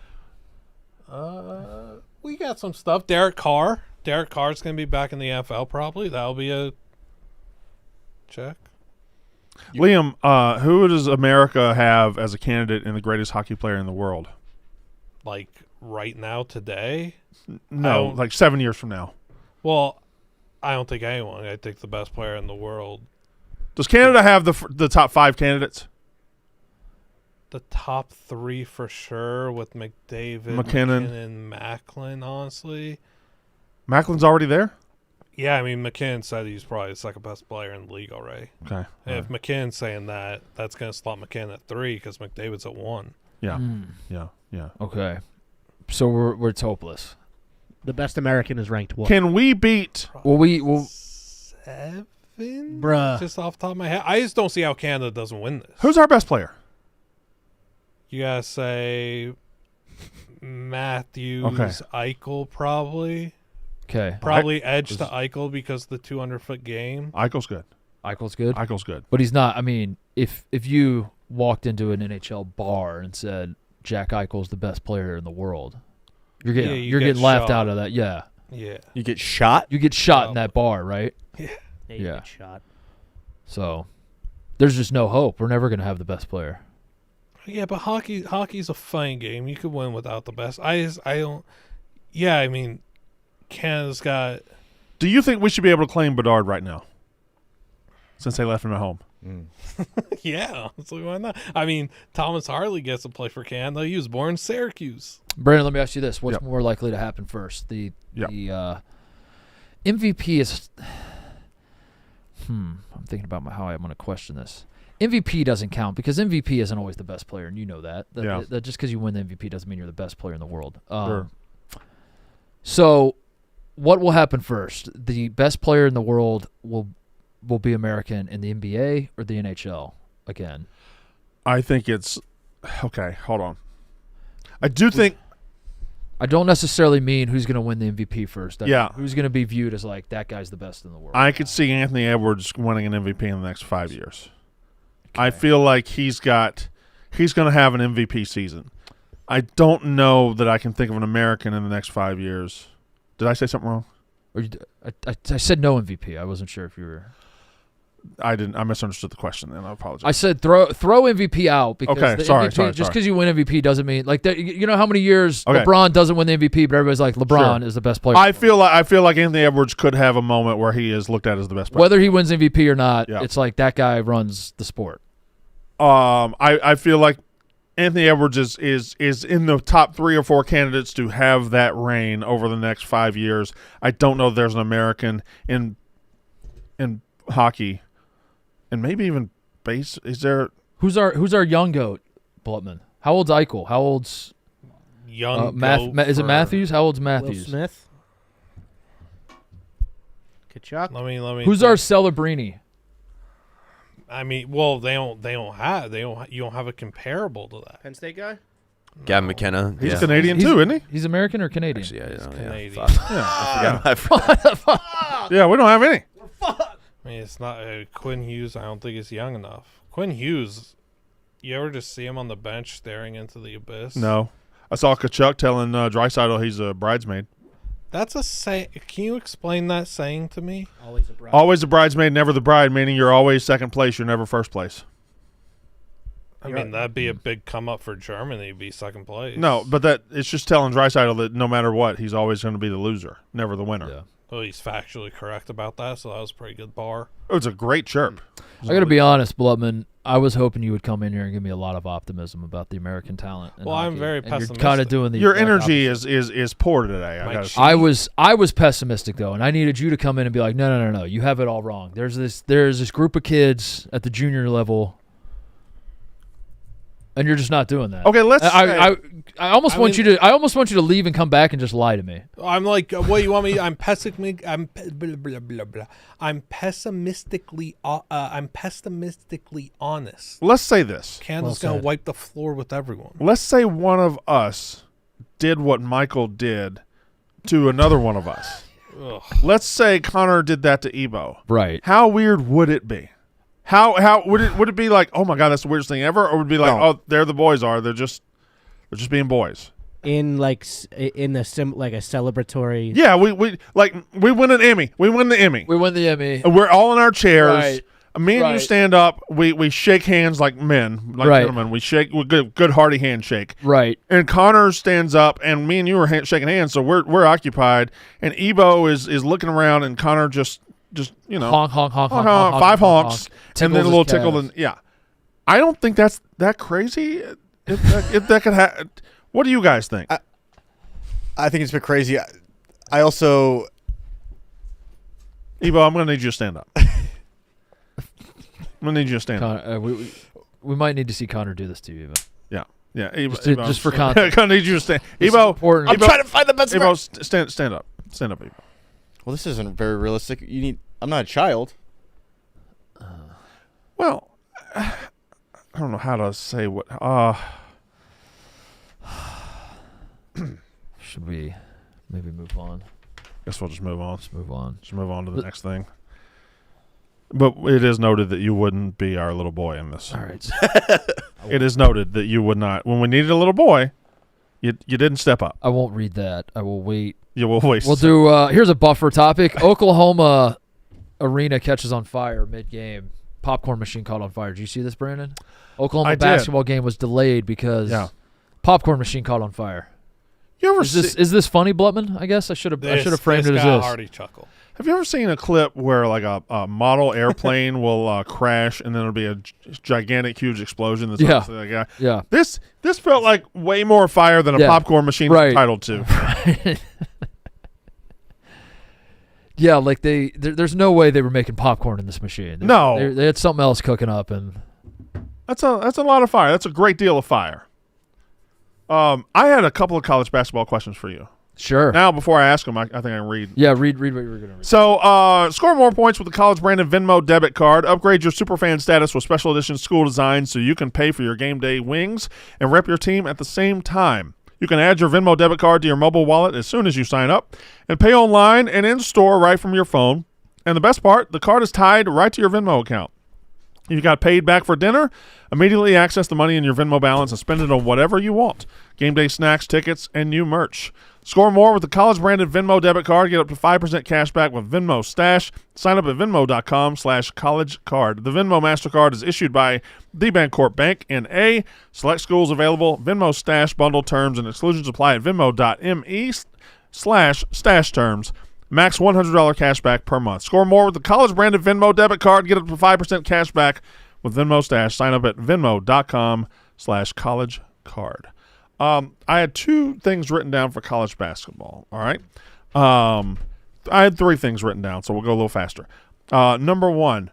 We got some stuff. Derek Carr. Derek Carr's going to be back in the NFL probably. That'll be a check. Liam, who does America have as a candidate in the greatest hockey player in the world? Like right now, today? No, don't- like 7 years from now. Well, I don't think anyone. I think the best player in the world. Does Canada have the top 5 candidates? The top 3 for sure with McDavid, McKinnon. Macklin, honestly. Macklin's already there? Yeah, I mean, McKinnon said he's probably the second best player in the league already. Okay. And if McKinnon's saying that, that's going to slot McKinnon at 3 because McDavid's at 1. Yeah. Hmm. Yeah. Okay. So we're hopeless. The best American is ranked 1. Can we beat Well, we'll 7? Bruh. Just off the top of my head. I just don't see how Canada doesn't win this. who's our best player? You got to say Matthews, Okay. Eichel probably. okay. Probably edge to Eichel because of the 200-foot game. Eichel's good. Eichel's good, Eichel's good. but he's not. I mean, if you walked into an NHL bar and said Jack Eichel's the best player in the world, you're getting Yeah, you you're get getting laughed shot. out of that. Yeah, Yeah. You get shot. you get shot in that bar, right? Yeah. Yeah. Shot. So there's just no hope. We're never gonna have the best player. Yeah, but hockey's a fun game. You could win without the best. I don't. Yeah, I mean, Canada's got. Do you think we should be able to claim Bedard right now? Since they left him at home. Yeah, honestly, why not? I mean, Thomas Harley gets to play for Canada. He was born in Syracuse. Brandon, let me ask you this: what's Yep. more likely to happen first? The Yep. MVP is. I'm thinking about how I'm going to question this. MVP doesn't count because MVP isn't always the best player, and you know that. Yeah. That just because you win the MVP doesn't mean you're the best player in the world. Sure. So, what will happen first? The best player in the world will be American in the NBA or the NHL again? I think it's okay. Hold on. I do think I don't necessarily mean who's going to win the MVP first. I Yeah. mean, who's going to be viewed as like that guy's the best in the world. I could see Anthony Edwards winning an MVP in the next 5 years. I feel like he's going to have an MVP season. I don't know that I can think of an American in the next 5 years. Did I say something wrong? Or I said no MVP. I wasn't sure if you were. I didn't. I misunderstood the question. Then I apologize. I said throw MVP out because Okay, the sorry, MVP, sorry, just sorry. because you win MVP doesn't mean like that. You know how many years Okay. LeBron doesn't win the MVP, but everybody's like LeBron Sure. is the best player. I feel like Anthony Edwards could have a moment where he is looked at as the best player. Whether he wins MVP or not, Yeah. it's like that guy runs the sport. I feel like Anthony Edwards is in the top 3 or 4 candidates to have that reign over the next 5 years. I don't know if there's an American in hockey, and maybe even base. Is there? Who's our young goat, Blutman? How old's Eichel? How old's Young is it for- Matthews? How old's Will Matthews? Smith. Kachuk. Let me. Who's think. our Celebrini? I mean, well, you don't have a comparable to that. Penn State guy. Gavin McKenna. He's yeah. Canadian too, isn't he? He's American or Canadian? Actually, yeah, Canadian. Fuck. Yeah. I forgot. Yeah, we don't have any. I mean, it's not Quinn Hughes. I don't think is young enough. Quinn Hughes. You ever just see him on the bench staring into the abyss? No. I saw Kachuk telling Draisaitl he's a bridesmaid. That's a say. Can you explain that saying to me? Always a bride. Always the bridesmaid, never the bride, meaning you're always second place, you're never first place. I mean, that'd be a big come up for Germany to be second place. No, but it's just telling Draisaitl that no matter what, he's always going to be the loser, never the winner. Yeah. Well, he's factually correct about that, so that was a pretty good bar. It was a great chirp. I got to be honest, Blutman. I was hoping you would come in here and give me a lot of optimism about the American talent. in Well, I'm hockey. very And You're kind pessimistic. of doing the Your exact energy opposite. is poor today. I My gotta cheek- say. I was pessimistic though, and I needed you to come in and be like, no, you have it all wrong. There's this group of kids at the junior level, and you're just not doing that. Okay, let's I almost I want mean- you to. I almost want you to leave and come back and just lie to me. I'm like, what you want me? I'm pessimistic. Blah, blah, blah, blah. I'm pessimistically honest. let's say this. Canada's Well gonna said. wipe the floor with everyone. Let's say one of us did what Michael did to another one of us. Ugh. Let's say Connor did that to Ebo. Right. How weird would it be? How would it be like, oh my god, that's the weirdest thing ever? Or would it be like, No. oh, there the boys are. They're just being boys. in like in the like a celebratory. Yeah, we win an Emmy. We win the Emmy. We win the Emmy. And we're all in our chairs. Right. Me and you Right. stand up. We shake hands like men, like Right. gentlemen. We shake with good hearty handshake. Right. And Connor stands up, and me and you are shaking hands, so we're occupied. And Ebo is looking around, and Connor just Honk, honk, honk, honk, honk, honk, five honk, honks, honk. and then a Tickles little his tickle. calves. And yeah, I don't think that's that crazy. If that could happen, what do you guys think? I think it's a bit crazy. I also Ebo, I'm gonna need you to stand up. I'm gonna need you to stand up. Connor, we might need to see Connor do this to you, Eva. Yeah, Ebo, Just for context. I'm gonna need you to stand. This is Ebo, important. I'm Ebo- trying to find the best. Ebo, stand up. Stand up, Ebo. Well, this isn't very realistic. I'm not a child. Well, I don't know how to say what. Should we maybe move on? Guess we'll just move on. Let's move on. Just move on to the next thing. But it is noted that you wouldn't be our little boy in this. All right. It is noted that you would not. When we needed a little boy, you didn't step up. I won't read that. I will wait. You will waste. We'll do. Here's a buffer topic. Oklahoma arena catches on fire mid-game. Popcorn machine caught on fire. Did you see this, Brandon? Oklahoma I did. basketball game was delayed because popcorn machine caught on fire. You ever Is this funny, Blutman? I guess I should have framed it as got a this. hearty chuckle. Have you ever seen a clip where like a model airplane will crash and then it'll be a gigantic, huge explosion? That's Yeah. obviously that guy. Yeah. This felt like way more fire than a Yeah. popcorn machine Right. is entitled to. Yeah, like there's no way they were making popcorn in this machine. No. They had something else cooking up, and That's a lot of fire. That's a great deal of fire. I had a couple of college basketball questions for you. sure. Now, before I ask them, I think I can read. Yeah, read what you were gonna read. So, score more points with the College Brandon Venmo debit card. Upgrade your superfan status with special edition school designs so you can pay for your game day wings and rep your team at the same time. You can add your Venmo debit card to your mobile wallet as soon as you sign up and pay online and in-store right from your phone. And the best part, the card is tied right to your Venmo account. If you got paid back for dinner, immediately access the money in your Venmo balance and spend it on whatever you want. Game day snacks, tickets, and new merch. Score more with the college-branded Venmo debit card. Get up to 5% cash back with Venmo Stash. Sign up at venmo.com/collegecard. The Venmo Mastercard is issued by the Bancorp Bank, N.A. Select schools available. Venmo Stash bundle terms and exclusions apply at venmo.me/stash terms. Max $100 cash back per month. Score more with the college-branded Venmo debit card. Get up to 5% cash back with Venmo Stash. Sign up at venmo.com/collegecard. I had two things written down for college basketball. All right. I had three things written down, so we'll go a little faster. Number one,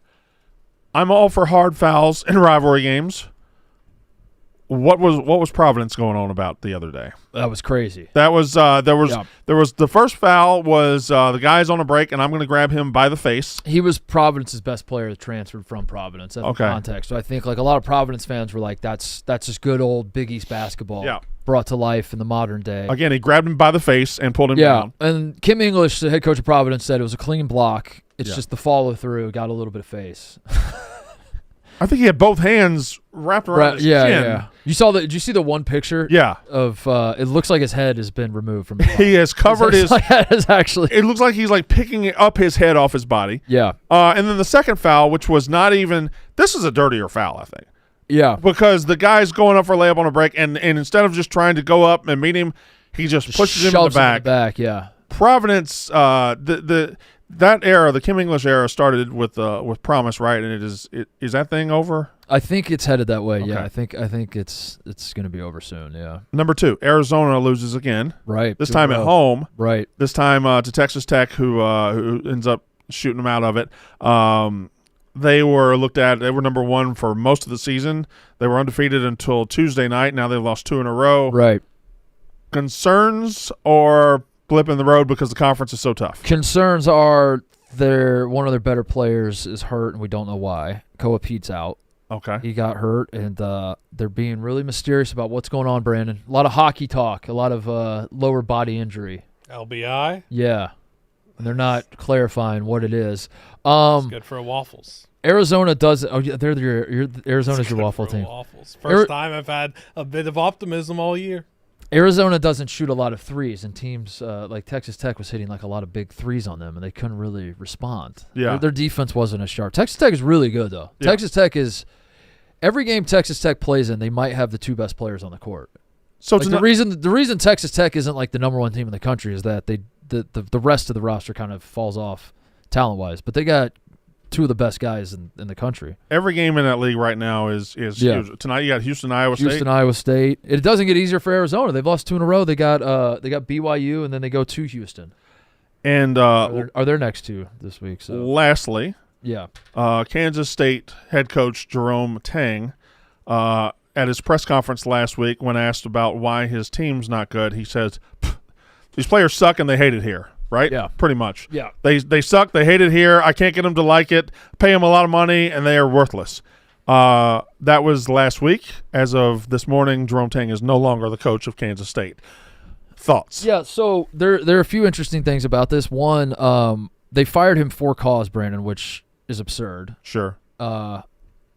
I'm all for hard fouls in rivalry games. What was Providence going on about the other day? That was crazy. That was there was Yeah. the first foul was the guy's on a break and I'm going to grab him by the face. He was Providence's best player that transferred from Providence. That's Okay. the context. So I think like a lot of Providence fans were like, "That's just good old Big East basketball, Yeah. brought to life in the modern day." Again, he grabbed him by the face and pulled him Yeah, down. and Kim English, the head coach of Providence, said it was a clean block. It's Yeah. just the follow through got a little bit of face. I think he had both hands wrapped around his yeah, chin. yeah. You saw the? Did you see the one picture? Yeah. Of it looks like his head has been removed from his body. He has covered his. head is actually. It looks like he's like picking up his head off his body. Yeah, And then the second foul, which was not even. This is a dirtier foul, I think, yeah. because the guy's going up for a layup on a break, and instead of just trying to go up and meet him, he just pushes him in the Shoves back. Yeah. Providence, that era, the Kim English era, started with Promise, right? And is that thing over? I think it's headed that way. Yeah, Okay. I think it's going to be over soon. Yeah, Number two, Arizona loses again. right. This Good time at row. home. Right. This time to Texas Tech, who ends up shooting them out of it. They were looked at. They were number one for most of the season. They were undefeated until Tuesday night. Now they've lost two in a row. Right. Concerns or blip in the road because the conference is so tough? Concerns are one of their better players is hurt, and we don't know why. Koa Pete's out. Okay. He got hurt, and they're being really mysterious about what's going on, Brandon. A lot of hockey talk, a lot of lower body injury. LBI. Yeah, and they're not clarifying what it is. It's good for waffles. Arizona does. Oh, yeah, Arizona's It's your good waffle for team. Waffles. First time I've had a bit of optimism all year. Arizona doesn't shoot a lot of threes, and teams like Texas Tech was hitting like a lot of big threes on them, and they couldn't really respond. Yeah. Their defense wasn't as sharp. Texas Tech is really good, though. Yeah. Texas Tech is – every game Texas Tech plays in, they might have the two best players on the court. So Like the reason Texas Tech isn't like the number one team in the country is that the rest of the roster kind of falls off talent-wise, but they got two of the best guys in the country. every game in that league right now is huge. Tonight you got Houston, Iowa State. Iowa State. It doesn't get easier for Arizona. They've lost 2 in a row. They got BYU, and then they go to Houston. And Are their next 2 this week? So lastly, yeah, Kansas State head coach Jerome Tang, at his press conference last week when asked about why his team's not good, he says, these players suck and they hate it here, right? Yeah. Pretty much. yeah. They suck, they hate it here. I can't get them to like it, pay them a lot of money, and they are worthless. That was last week. As of this morning, Jerome Tang is no longer the coach of Kansas State. Thoughts? Yeah, so there are a few interesting things about this. One, they fired him for cause, Brandon, which is absurd. Sure.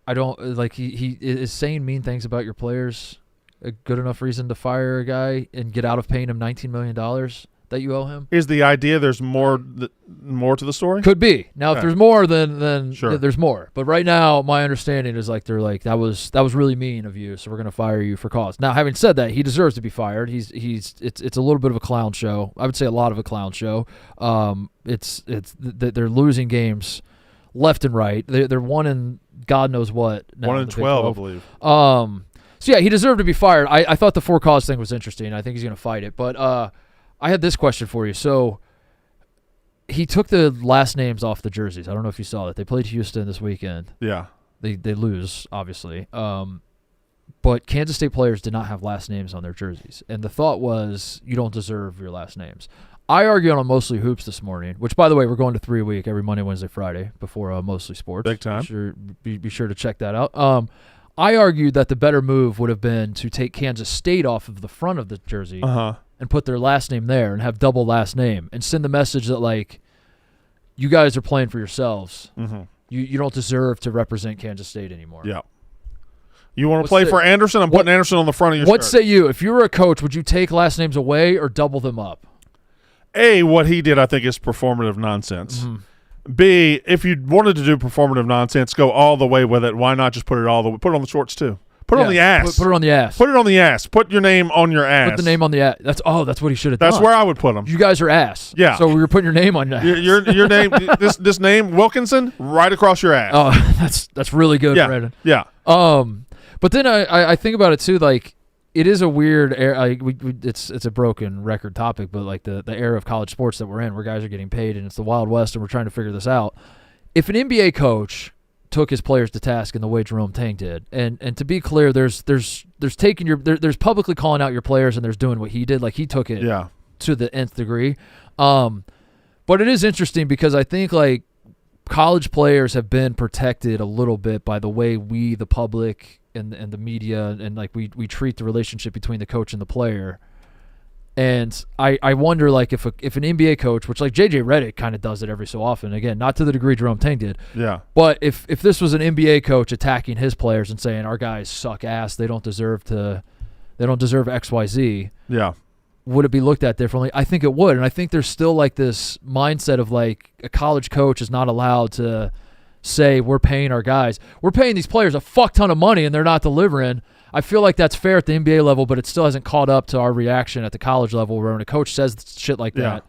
I don't like he is saying mean things about your players a good enough reason to fire a guy and get out of paying him $19 million that you owe him? Is the idea there's more to the story? Could be. Now, if Okay. there's more, then Sure. there's more. But right now, my understanding is like they're like that was really mean of you, so we're gonna fire you for cause. Now, having said that, he deserves to be fired. It's a little bit of a clown show. I would say a lot of a clown show. They're losing games left and right. They're one in God knows what. Now 1 in in the Big 12, I 12. believe. So yeah, he deserved to be fired. I thought the for cause thing was interesting. I think he's gonna fight it. But I had this question for you. So he took the last names off the jerseys. I don't know if you saw that. They played Houston this weekend. Yeah. They lose, obviously. But Kansas State players did not have last names on their jerseys. And the thought was, you don't deserve your last names. I argued on Mostly Hoops this morning, which, by the way, we're going to 3 a week every Monday, Wednesday, Friday before Mostly Sports. Big time. Be sure to check that out. I argued that the better move would have been to take Kansas State off of the front of the jersey and put their last name there and have double last name and send the message that, like, you guys are playing for yourselves. Mm-hmm. You don't deserve to represent Kansas State anymore. Yeah. You want to What's play the- for Anderson? I'm putting Anderson on the front of your What shirt. say you? If you were a coach, would you take last names away or double them up? A, what he did, I think, is performative nonsense. Mm-hmm. B, if you wanted to do performative nonsense, go all the way with it. Why not just put it all the way? Put it on the shorts, too. Put it on the ass. Put it on the ass. Put it on the ass. Put your name on your ass. Put the name on the ass. That's what he should have done. That's where I would put him. You guys are ass. Yeah. So we were putting your name on that. Your name, this name, Wilkinson, right across your ass. Oh, that's really good, yeah. Brandon. Yeah. But then I think about it too. Like, it is a weird era. It's a broken record topic, but like the era of college sports that we're in, where guys are getting paid and it's the Wild West, and we're trying to figure this out. If an NBA coach took his players to task in the way Jerome Tang did, and to be clear, there's there's publicly calling out your players, and there's doing what he did. Like, he took it to the nth degree. But it is interesting because I think, like, college players have been protected a little bit by the way we, the public, and the media, and like we treat the relationship between the coach and the player. And I wonder, like, if an NBA coach, which like JJ Redick kind of does it every so often, again, not to the degree Jerome Tang did, but if this was an NBA coach attacking his players and saying our guys suck ass, they don't deserve XYZ, would it be looked at differently? I think it would. And I think there's still like this mindset of like a college coach is not allowed to say we're paying our guys. We're paying these players a fuck ton of money and they're not delivering. I feel like that's fair at the NBA level, but it still hasn't caught up to our reaction at the college level, where when a coach says shit like that,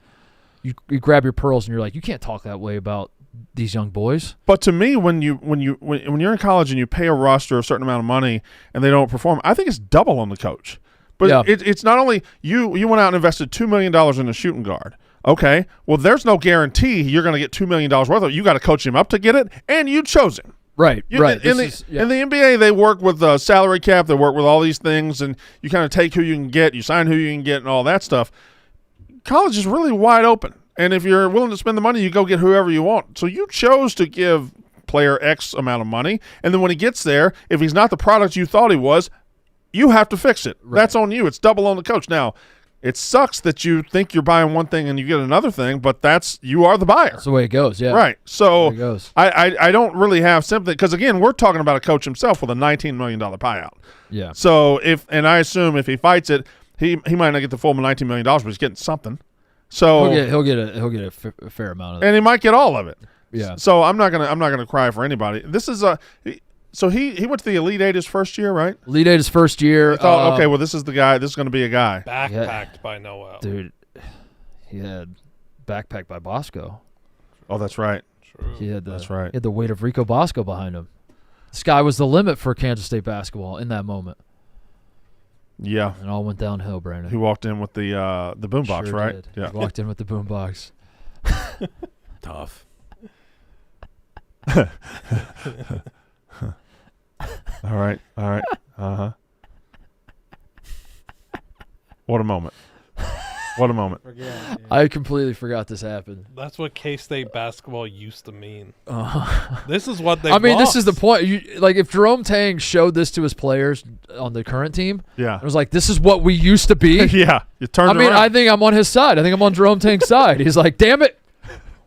you grab your pearls and you're like, you can't talk that way about these young boys. But to me, when you're in college and you pay a roster a certain amount of money and they don't perform, I think it's double on the coach. But it's not only you went out and invested $2 million in a shooting guard. Okay, well, there's no guarantee you're going to get $2 million worth of it. You got to coach him up to get it, and you chose him. Right, right. In the NBA, they work with the salary cap. They work with all these things, and you kind of take who you can get, you sign who you can get, and all that stuff. College is really wide open, and if you're willing to spend the money, you go get whoever you want. So you chose to give player X amount of money, and then when he gets there, if he's not the product you thought he was, you have to fix it. Right. That's on you. It's double on the coach. Now, it sucks that you think you're buying one thing and you get another thing, but you are the buyer. That's the way it goes, yeah. Right. So it goes. I don't really have sympathy because, again, we're talking about a coach himself with a $19 million buyout. Yeah. So I assume if he fights it, He might not get the full $19 million, but he's getting something. So He'll get a fair amount of that. and he might get all of it. Yeah. So I'm not gonna cry for anybody. This is so he went to the Elite Eight his first year, right? Elite Eight his first year. I thought, okay, well this is the guy. This is going to be a guy. Backpacked by Noel. Dude, he had backpacked by Bosco. Oh, that's right. True. That's right. He had the weight of Rico Bosco behind him. The sky was the limit for Kansas State basketball in that moment. Yeah. And all went downhill, Brandon. He walked in with the boombox, Sure right? did. Yeah. He walked in with the boombox. Tough. All right. Uh-huh. What a moment. What a moment. I completely forgot this happened. That's what K-State basketball used to mean. This is what they I mean, lost. this is the point. Like, if Jerome Tang showed this to his players on the current team, Yeah. it was like, this is what we used to be. Yeah. You turned I mean, around. I think I'm on his side. I think I'm on Jerome Tang's side. He's like, damn it.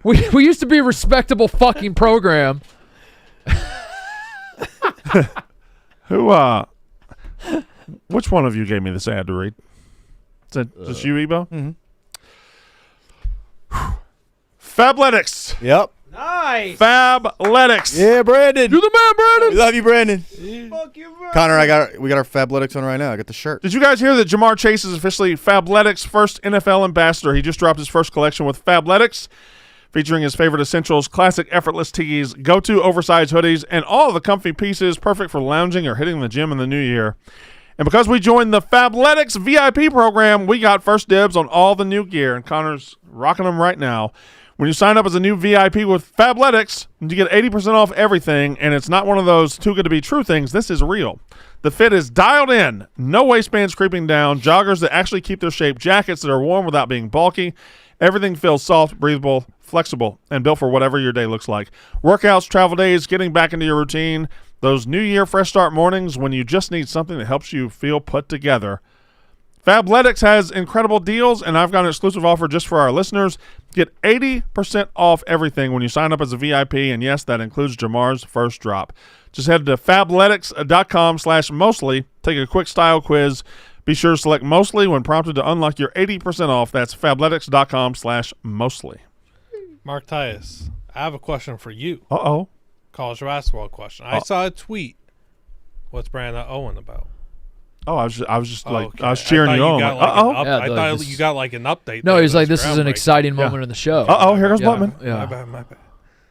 We used to be a respectable fucking program. Which one of you gave me this ad to read? Is that just you, Ebo? Mm-hmm. Fabletics. Yep. Nice. Fabletics. Yeah, Brandon. You're the man, Brandon. We love you, Brandon. Fuck you, bro. Connor, we got our Fabletics on right now. I got the shirt. Did you guys hear that Jamar Chase is officially Fabletics' first NFL ambassador? He just dropped his first collection with Fabletics, featuring his favorite essentials, classic effortless tees, go-to oversized hoodies, and all the comfy pieces perfect for lounging or hitting the gym in the new year. And because we joined the Fabletics VIP program, we got first dibs on all the new gear, and Connor's rocking them right now. When you sign up as a new VIP with Fabletics, you get 80% off everything, and it's not one of those too good to be true things. This is real. The fit is dialed in, no waistbands creeping down, joggers that actually keep their shape, jackets that are warm without being bulky. Everything feels soft, breathable, flexible, and built for whatever your day looks like. Workouts, travel days, getting back into your routine, those New Year fresh start mornings when you just need something that helps you feel put together. Fabletics has incredible deals, and I've got an exclusive offer just for our listeners. Get 80% off everything when you sign up as a VIP, and yes, that includes Jamar's first drop. Just head to fabletics.com/mostly, take a quick style quiz. Be sure to select mostly when prompted to unlock your 80% off. That's fabletics.com/mostly. Mark Titus, I have a question for you. Uh-oh. College basketball question. I saw a tweet. What's Brandon Owen about? Oh, I was just like, okay. I was cheering you on. got Like, uh-oh. Yeah, I like thought this- you got like an update. No, there. he's like, That's this is an groundbreaking. exciting Yeah. moment in the show. Uh-oh, here goes Yeah. Blutman. Yeah. My bad.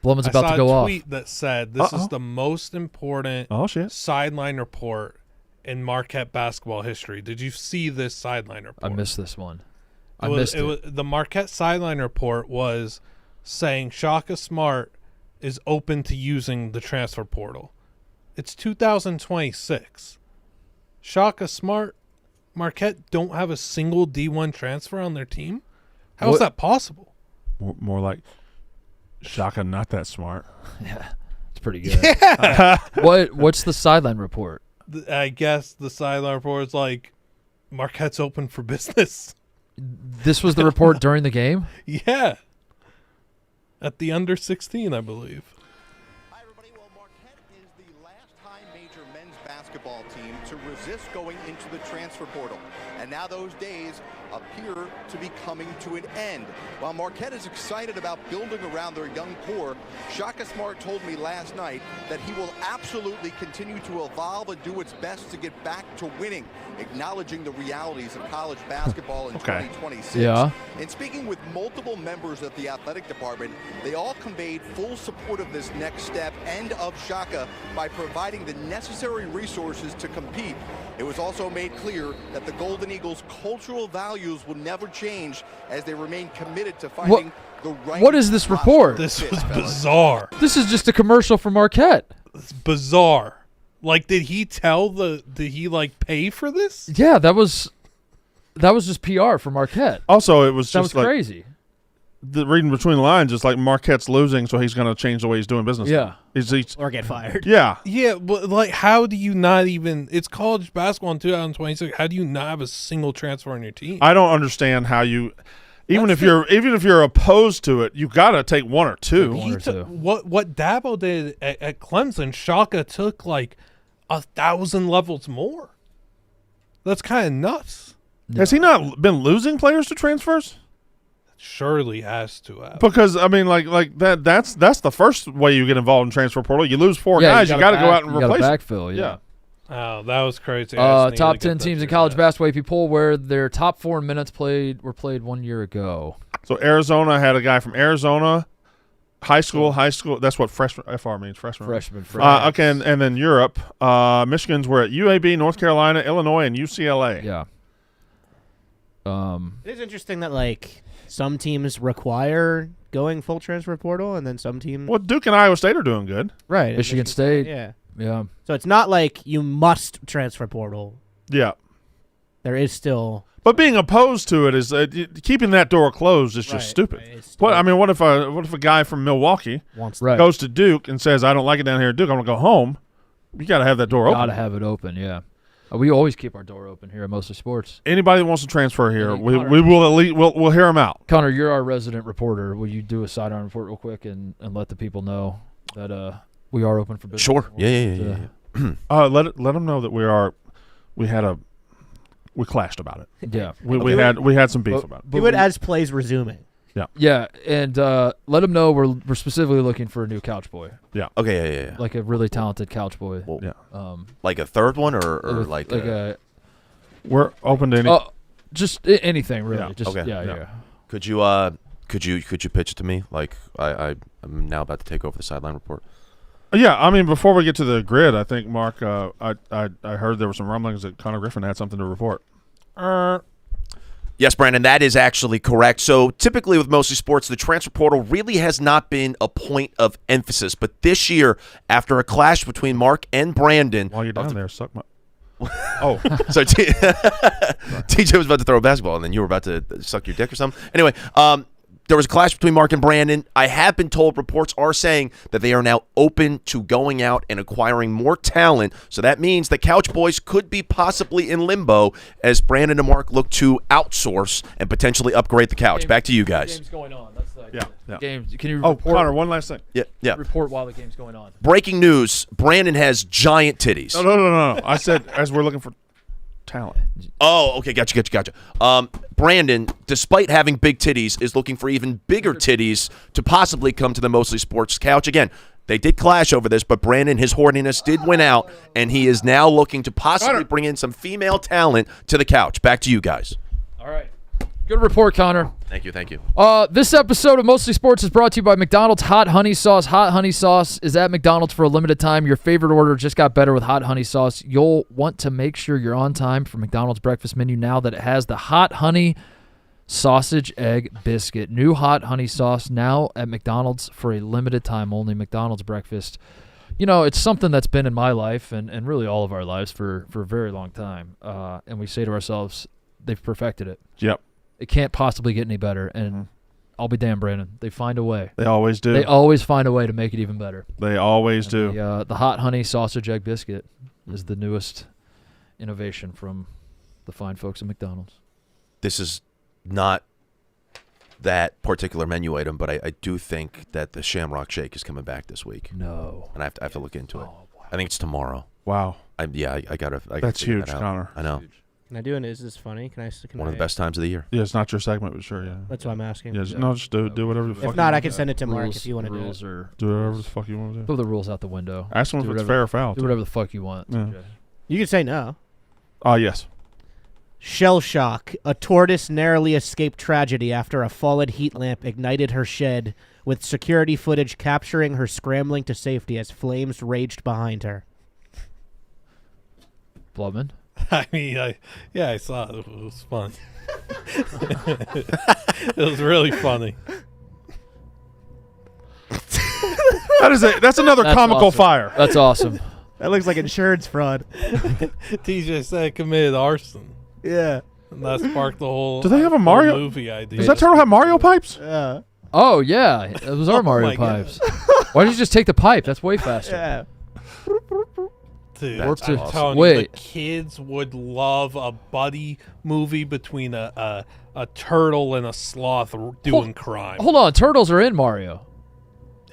Blumman's I about saw to go a off. tweet that said this is the most important Oh, shit. sideline report in Marquette basketball history. Did you see this sideline report? I missed this one. I It was- missed it. was- the Marquette sideline report was saying Shaka Smart is open to using the transfer portal. It's 2026. Shaka Smart, Marquette don't have a single D1 transfer on their team? How is What- that possible? More like Shaka, not that smart. It's pretty good. What's the sideline report? I guess the sideline report is like Marquette's open for business. This was the report during the game? Yeah. At the under 16, I believe. Hi, everybody. Well, Marquette is the last high major men's basketball team to resist going into the transfer portal. And now those days appear to be coming to an end. While Marquette is excited about building around their young core, Shaka Smart told me last night that he will absolutely continue to evolve and do its best to get back to winning, acknowledging the realities of college basketball in 2026. Yeah. In speaking with multiple members of the athletic department, they all conveyed full support of this next step and of Shaka by providing the necessary resources to compete. It was also made clear that the Golden Eagles' cultural values will never change as they remain committed to finding the right. What is this report? This fit, was fellas. bizarre. This is just a commercial for Marquette. It's bizarre. Like, did he pay for this? Yeah, that was just PR for Marquette. Also, it was That just was like crazy. the reading between the lines is like Marquette's losing, so he's going to change the way he's doing business. Yeah. He's Or get fired. yeah. Yeah, but like, how do you not even? It's college basketball in 2026. How do you not have a single transfer on your team? I don't understand how you, even That's if you're opposed to it, you got to take one or two. One or two. What Dabo did at Clemson, Shaka took like 1,000 levels more. That's kind of nuts. Has he not been losing players to transfers? Surely has to have. Because I mean, like that's the first way you get involved in transfer portal. You lose four guys, you got to go out and you gotta replace them. backfill. Yeah. Oh, that was crazy. I just needed Top to get 10 that teams in through college that. basketball. If you pull where their top 4 minutes were played 1 year ago. So Arizona had a guy from Arizona, high school. That's what freshman FR means, freshman. Freshman. Okay, and then Europe. Michigan's were at UAB, North Carolina, Illinois, and UCLA. Yeah. It is interesting that like some teams require going full transfer portal, and then some teams Well, Duke and Iowa State are doing good. right. and Michigan State. Yeah. Yeah. So it's not like you must transfer portal. Yeah. There is still But being opposed to it is keeping that door closed is just Right, stupid. right, it's What still- I mean, what if a guy from Milwaukee wants Right. goes to Duke and says, "I don't like it down here at Duke. I'm gonna go home." You got to have that door open. Gotta have it open. Yeah. We always keep our door open here at Mostly Sports. Anybody that wants to transfer here, Hey, we Connor. will at least we'll hear them out. Connor, you're our resident reporter. Will you do a sidearm report real quick and let the people know that we are open for business? Sure. Yeah. Let them know that we clashed about it. Yeah. We had some beef about it. do it as plays resuming. Yeah, and let them know we're specifically looking for a new couch boy, Okay. Yeah. like a really talented couch boy. Well, Yeah. like a third one or With- like a We're open to any. just anything really. Yeah, Just okay. yeah. could you pitch it to me? Like I'm now about to take over the sideline report. Yeah, I mean, before we get to the grid, I think Mark, I heard there were some rumblings that Connor Griffin had something to report. Yes, Brandon, that is actually correct. So typically with Mostly Sports, the transfer portal really has not been a point of emphasis. But this year, after a clash between Mark and Brandon, While you're down there, suck my. Oh, so TJ was about to throw a basketball, and then you were about to suck your dick or something. Anyway, there was a clash between Mark and Brandon. I have been told reports are saying that they are now open to going out and acquiring more talent. So that means the Couch Boys could be possibly in limbo as Brandon and Mark look to outsource and potentially upgrade the couch. Back to you guys. Game's going on. That's the yeah. game. Can you Oh, report, Connor, one last thing. Yeah. report while the game's going on? Breaking news: Brandon has giant titties. No. I said as we're looking for talent. Oh, okay, gotcha. Brandon, despite having big titties, is looking for even bigger titties to possibly come to the Mostly Sports couch. Again, they did clash over this, but Brandon, his horniness did win out, and he is now looking to possibly bring in some female talent to the couch. Back to you guys. All right. Good report, Connor. Thank you. This episode of Mostly Sports is brought to you by McDonald's Hot Honey Sauce. Hot Honey Sauce is at McDonald's for a limited time. Your favorite order just got better with Hot Honey Sauce. You'll want to make sure you're on time for McDonald's breakfast menu now that it has the Hot Honey Sausage Egg Biscuit. New Hot Honey Sauce now at McDonald's for a limited time only. McDonald's breakfast. You know, it's something that's been in my life and really all of our lives for a very long time. And we say to ourselves, they've perfected it. Yep. It can't possibly get any better. And I'll be damned, Brandon. They find a way. They always do. They always find a way to make it even better. They always do. The Hot Honey Sausage Egg Biscuit is the newest innovation from the fine folks at McDonald's. This is not that particular menu item, but I do think that the Shamrock Shake is coming back this week, No. and I have to look into it. Oh, wow. I think it's tomorrow. Wow. I gotta. That's figure huge, that out. Connor. I know. Can I do it? Is this funny? Can One of the best times of the year. Yeah, it's not your segment, but sure, yeah. That's what I'm asking. Yeah, just do whatever the fuck. If not, I you can send it to Mark Rules- if you want to do rules it. are do whatever the fuck you want to do. throw the rules out the window. Ask them Do if it's whatever- fair or foul. Do whatever the fuck you want. Yeah. TJ. You can say no. Yes. Shell shock. A tortoise narrowly escaped tragedy after a fallen heat lamp ignited her shed, with security footage capturing her scrambling to safety as flames raged behind her. Blubman. I mean, I saw it. It was funny. It was really funny. That's another That's comical awesome. fire. That's awesome. That looks like insurance fraud. TJ said I committed arson, Yeah. and that sparked the whole. Do they have a whole movie movie idea? Does that turtle have Mario pipes? Yeah. Oh, yeah. Those are Mario my God. pipes. Why don't you just take the pipe? That's way faster. Yeah. Dude, That's I'm awesome. telling you, Wait. the kids would love a buddy movie between a turtle and a sloth doing crime. Hold on. Turtles are in Mario.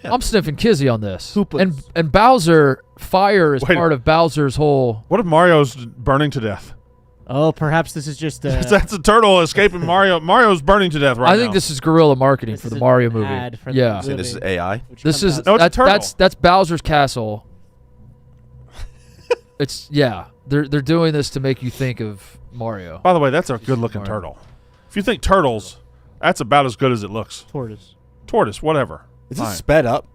Yeah. I'm sniffing Kizzy on this. Hoopas. And Bowser, fire is Wait. part of Bowser's whole... What if Mario's burning to death? Oh, perhaps this is just That's a turtle escaping Mario. Mario's burning to death right now. I think this is guerrilla marketing for the Mario movie. ad for Yeah. the Saying this is movie, AI. which This comes is out No, it's a turtle. that's Bowser's Castle. It's They're doing this to make you think of Mario. By the way, that's a good-looking Mario. turtle. If you think turtles, that's about as good as it looks. tortoise. Tortoise, whatever. Is it Fine. sped up?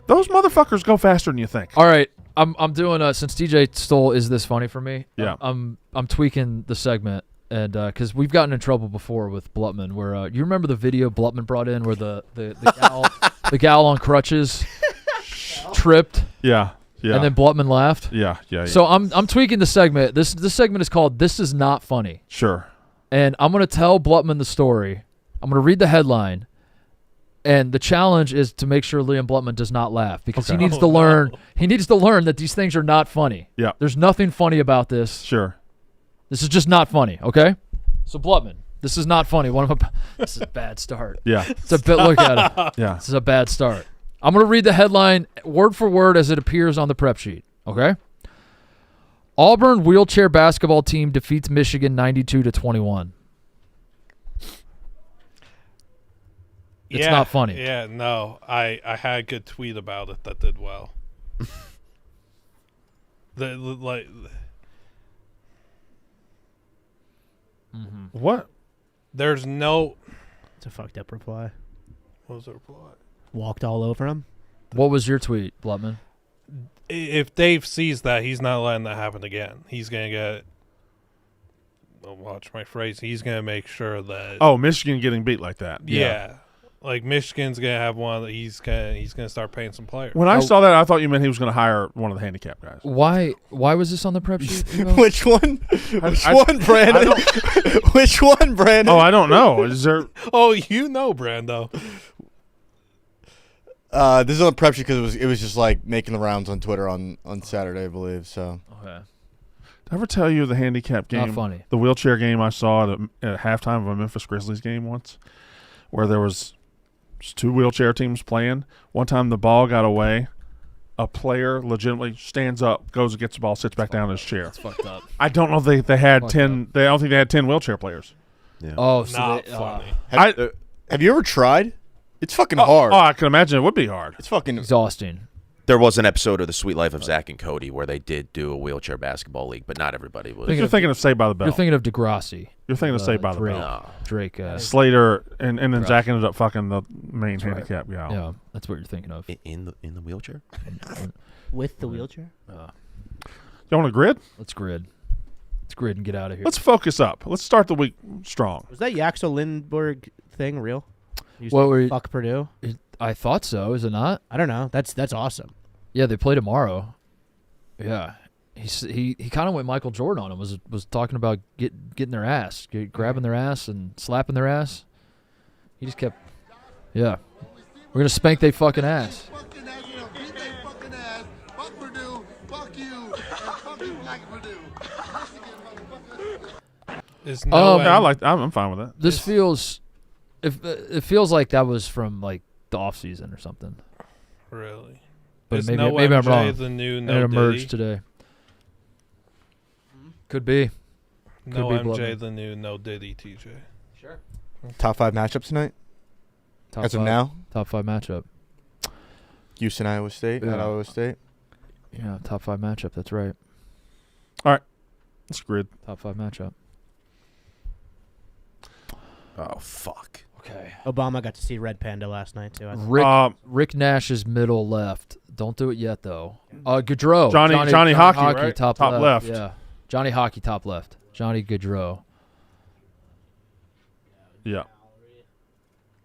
Those motherfuckers go faster than you think. All right, I'm doing since DJ stole "Is This Funny" for me? Yeah. I'm tweaking the segment, and because we've gotten in trouble before with Blutman, where you remember the video Blutman brought in where the gal the gal on crutches tripped, Yeah. and then Blutman laughed. Yeah. So I'm tweaking the segment. This segment is called "This Is Not Funny," Sure. and I'm gonna tell Blutman the story. I'm gonna read the headline. And the challenge is to make sure Liam Blutman does not laugh because he Okay. needs to learn. He needs to learn that these things are not funny. Yeah. There's nothing funny about this. Sure. This is just not funny. Okay. So Blutman, this is not funny. This is a bad start. Yeah. It's a bit. Look at it. Yeah. This is a bad start. I'm gonna read the headline word for word as it appears on the prep sheet. Okay. Auburn wheelchair basketball team defeats Michigan 92-21. It's not funny. Yeah, no. I had a good tweet about it that did well. What? There's no. It's a fucked up reply. What was the reply? Walked all over him. What was your tweet, Blutman? If Dave sees that, he's not letting that happen again. He's gonna get. Watch my phrase. He's gonna make sure that. Oh, Michigan getting beat like that. yeah. Like Michigan's gonna have one that he's gonna start paying some players. When I saw that, I thought you meant he was going to hire one of the handicap guys. Why was this on the prep sheet? Evo? Which one? Which I- one, Brandon? Which one, Brandon? Oh, I don't know. Is there? Oh, you know, Brando. This is on the prep sheet because it was just like making the rounds on Twitter on Saturday, I believe. So Okay. Did I ever tell you the handicap game? Not funny. The wheelchair game I saw at halftime of a Memphis Grizzlies game once, where there was two wheelchair teams playing. One time the ball got away. A player legitimately stands up, goes and gets the ball, sits back down in his chair. It's fucked up. I don't know if they had Fucked 10. I don't think they had 10 wheelchair players. Yeah. Oh, so Not they, funny. have you ever tried? It's fucking hard. Oh, I can imagine it would be hard. It's fucking. exhausting. There was an episode of The Sweet Life of Zach and Cody where they did do a wheelchair basketball league, but not everybody was. You're thinking of Saved by the Bell. You're thinking of Degrassi. You're thinking of Saved by the Drake. Bell. No. Drake. Slater and then Right. Zach ended up fucking the main That's right. handicap guy. Yeah, that's what you're thinking of. In the wheelchair? With the wheelchair? You want a grid? Let's grid. Let's grid and get out of here. Let's focus up. Let's start the week strong. Was that Yaxel Lindbergh thing real? You What said were you- fuck Purdue? I thought so. Is it not? I don't know. That's awesome. Yeah, they play tomorrow. Yeah, he kind of went Michael Jordan on him. Was talking about getting their ass, grabbing their ass and slapping their ass. He just kept. Yeah, we're gonna spank they fucking ass. Fucking ass, you know, beat they fucking ass. Fuck Purdue. Fuck you. And fuck you like Purdue. Is no I'm fine with that. This feels, it feels like that was from like the off season or something. really. But Is maybe no maybe I'm MJ wrong. The new And no it emerged Diddy? today. Could be. No be MJ Blutman. the new no Diddy TJ. Top 5 matchups tonight Top as of five- now. Top 5 matchup. Houston, Iowa State. Yeah. At Iowa State. Yeah, top 5 matchup. That's right. Let's grid. Top 5 matchup. Oh, fuck. Okay. Obama got to see Red Panda last night too. I think. Rick Nash's middle left. Don't do it yet though. Gaudreau. Johnny Hockey, right? top, Top left. Yeah. Johnny Hockey top left. Johnny Gaudreau. Yeah.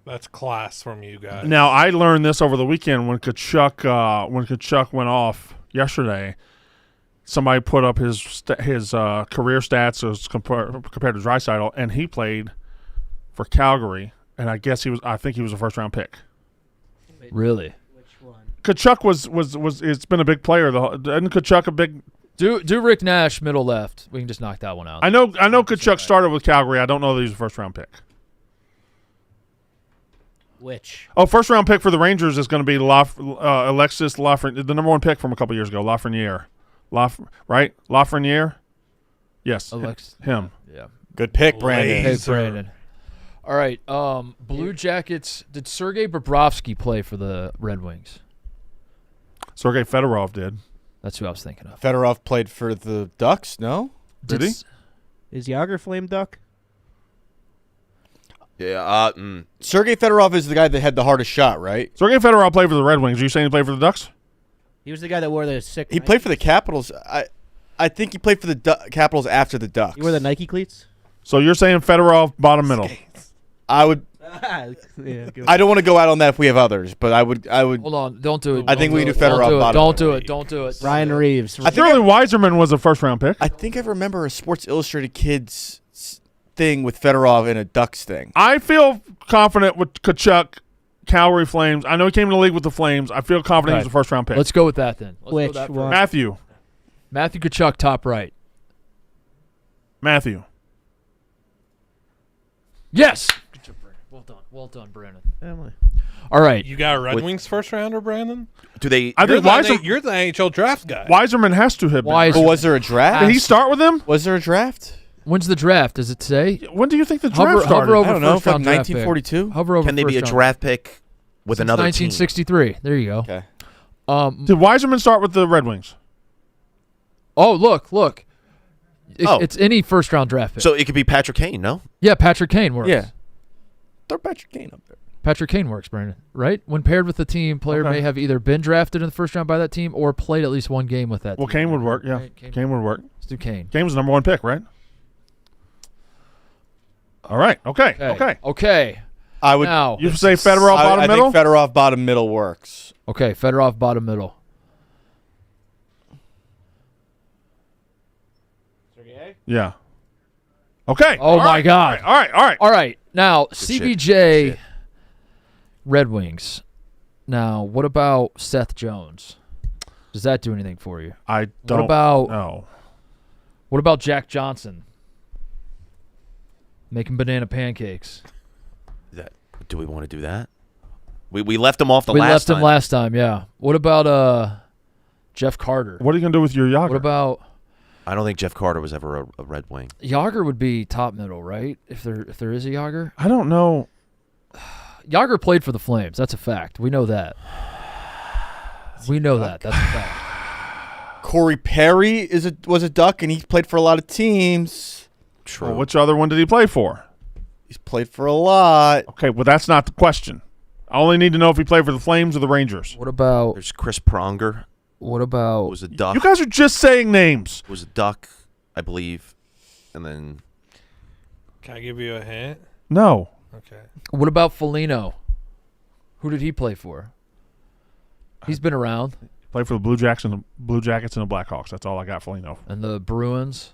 That's class from you guys. Now I learned this over the weekend when Kachuk went off yesterday. Somebody put up his career stats as compared to Draisaitl, and he played for Calgary, and I think he was a first round pick. Really? Which one? Kachuk was it's been a big player. Isn't Kachuk a big? Do Rick Nash middle left. We can just knock that one out. I know Kachuk started with Calgary. I don't know that he's a first round pick. Which? Oh, first round pick for the Rangers is going to be Alexis Lafreniere, the number 1 pick from a couple years ago. Lafreniere, right? Lafreniere. Yes, Alex. him. Yeah. Good pick, Brandon. Hey, Laser. Brandon. All right. Blue Jackets. Did Sergei Bobrovsky play for the Red Wings? Sergei Fedorov did. That's who I was thinking of. Fedorov played for the Ducks, no? Did he? Is Yager Flame Duck? Yeah. Sergei Fedorov is the guy that had the hardest shot, right? Sergei Fedorov played for the Red Wings. Are you saying he played for the Ducks? He was the guy that wore the sick. He played for the Capitals. I think he played for the Capitals after the Ducks. He wore the Nike cleats. So you're saying Fedorov bottom middle? I would. Yeah, good. I don't want to go out on that if we have others, but I would. Hold on. Don't do it. I think we can do Don't Fedorov do it. bottom. Don't do it. Don't do it. Ryan Reeves. Surely Weiserman was a first round pick. I think I remember a Sports Illustrated Kids thing with Fedorov and a Ducks thing. I feel confident with Kachuk, Calgary Flames. I know he came in the league with the Flames. I feel confident he's a first round pick. Let's go with that then. Let's go Which with that one? Matthew. Matthew Tkachuk, top right. Matthew. Yes. Good job, Brandon. Well done. Well done, Brandon. Family. All right. You got a Red With- Wings first rounder, Brandon? Do they? I You're think you're the NHL draft guy. Weiserman has to have been. Weiser- But was there a draft? Did he start with him? Was there a draft? When's the draft? Does it say? When do you think the draft Hover started? over I don't know. first Like round draft pick. 1942. Hover over Can they be a first round. draft pick with Since another 1963. There you go. Okay. Did Weiserman start with the Red Wings? Oh, look. Oh. It's any first round draft team? pick. So it could be Patrick Kane, no? Yeah, Patrick Kane works. Yeah. Throw Patrick Kane up there. Patrick Kane works, Brandon. Right? When paired with the team, player Okay. may have either been drafted in the first round by that team or played at least one game with that Well, team. Kane would work. Yeah, Right, Kane would work. Let's do Kane. Kane was the number one pick, right? All right. Okay. Okay. I would. Now. You say Fedorov bottom I middle? think Fedorov bottom middle works. Okay, Fedorov bottom middle. Yeah. Okay. Oh, my God. All right. All right. Now, shit. CBJ Shit. Red Wings. Now, what about Seth Jones? Does that do anything for you? I don't about- know. What about Jack Johnson? Making banana pancakes. Do we want to do that? We left him off the We last left time. him last time, yeah. What about Jeff Carter? What are you going to do with your Yager? What about I don't think Jeff Carter was ever a Red Wing. Yager would be top middle, right? If there is a Yager. I don't know. Yager played for the Flames. That's a fact. We know that. We know that. That's a fact. Corey Perry was a Duck, and he played for a lot of teams. True. Well, which other one did he play for? He's played for a lot. Okay, well, that's not the question. I only need to know if he played for the Flames or the Rangers. What about There's Chris Pronger. what about Was a Duck. You guys are just saying names. Was a Duck, I believe, and then Can I give you a hint? No. Okay. what about Foligno? Who did he play for? He's been around. Played for the Blue Jackets and the Blackhawks. That's all I got for Lino. And the Bruins.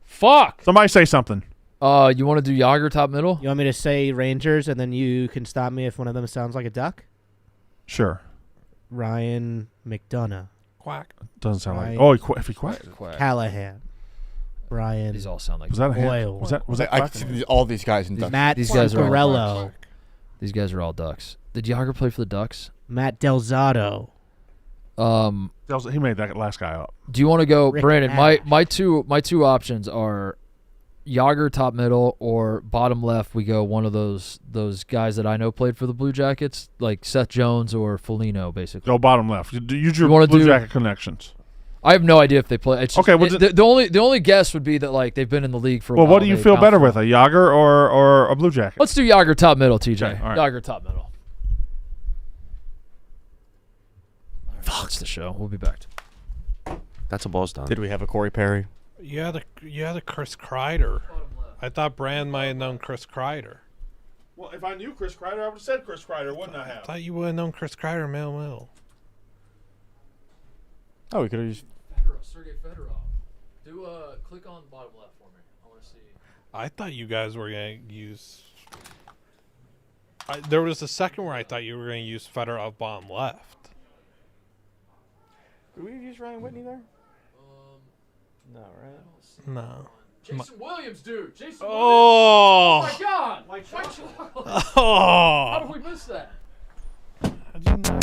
Fuck. Somebody say something. You want to do Yager top middle? You want me to say Rangers, and then you can stop me if one of them sounds like a duck? Sure. Ryan McDonough. Quack. Doesn't sound Right. like. Oh, if he quit. Callahan. Ryan. These all sound like Was that a hint? Boyle. Was that I quack? see all these guys in Ducks. Matt These guys are all- Zuccarello. these guys are all Ducks. Did Yager play for the Ducks? Matt Delzato. He made that last guy up. Do you want to go, Rick Brandon? Nash. My two options are Yager top middle or bottom left. We go one of those guys that I know played for the Blue Jackets, like Seth Jones or Foligno, basically. Go bottom left. Use your You wanna Blue do- Jacket connections. I have no idea if they play. It's just, Okay, well, the only guess would be that like they've been in the league for a Well, while. what do you They feel bounce better around. with, a Yager or a Blue Jacket? Let's do Yager top middle, TJ. Okay, all right. Yager top middle. That's the show. We'll be back. that's a ball's done. Did we have a Corey Perry? You had a Chris Kreider. I thought Brand might have known Chris Kreider. Well, if I knew Chris Kreider, I would have said Chris Kreider, wouldn't I I have? thought you would have known Chris Kreider middle. Oh, we could have used. Sergei Fedorov. Do click on bottom left for me. I want to see. I thought you guys were going to use... there was a second where I thought you were going to use Fedorov bottom left. Did we use Ryan Whitney there? No, right? No. Jason Williams, dude. Jason Oh! Williams. Oh my God! Mike Chocolate. How Oh! did we miss that? I didn't know.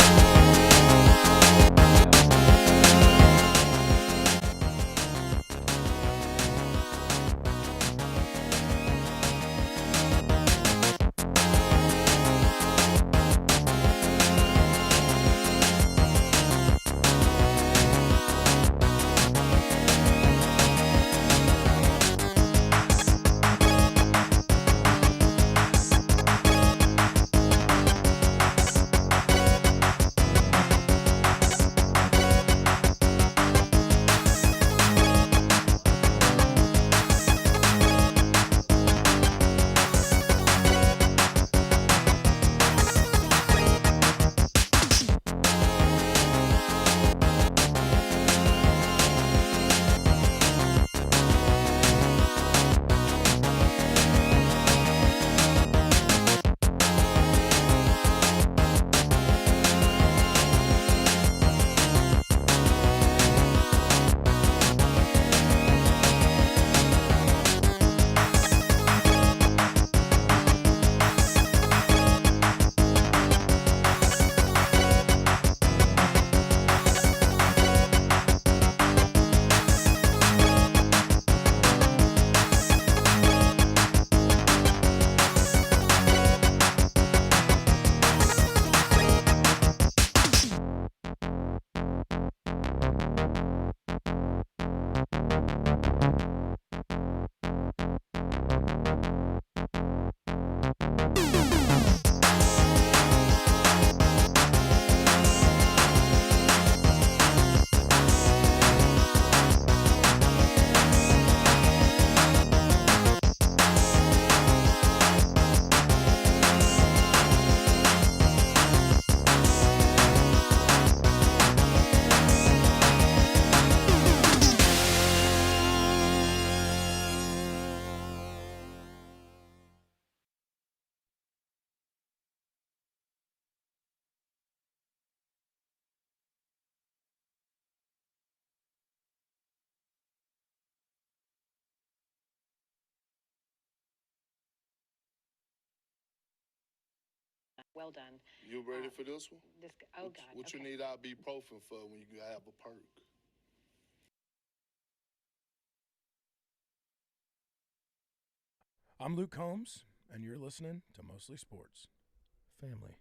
Well done. You ready for this one? Oh, God. What okay. you need ibuprofen for when you have a perk? I'm Luke Combs, and you're listening to Mostly Sports. Family.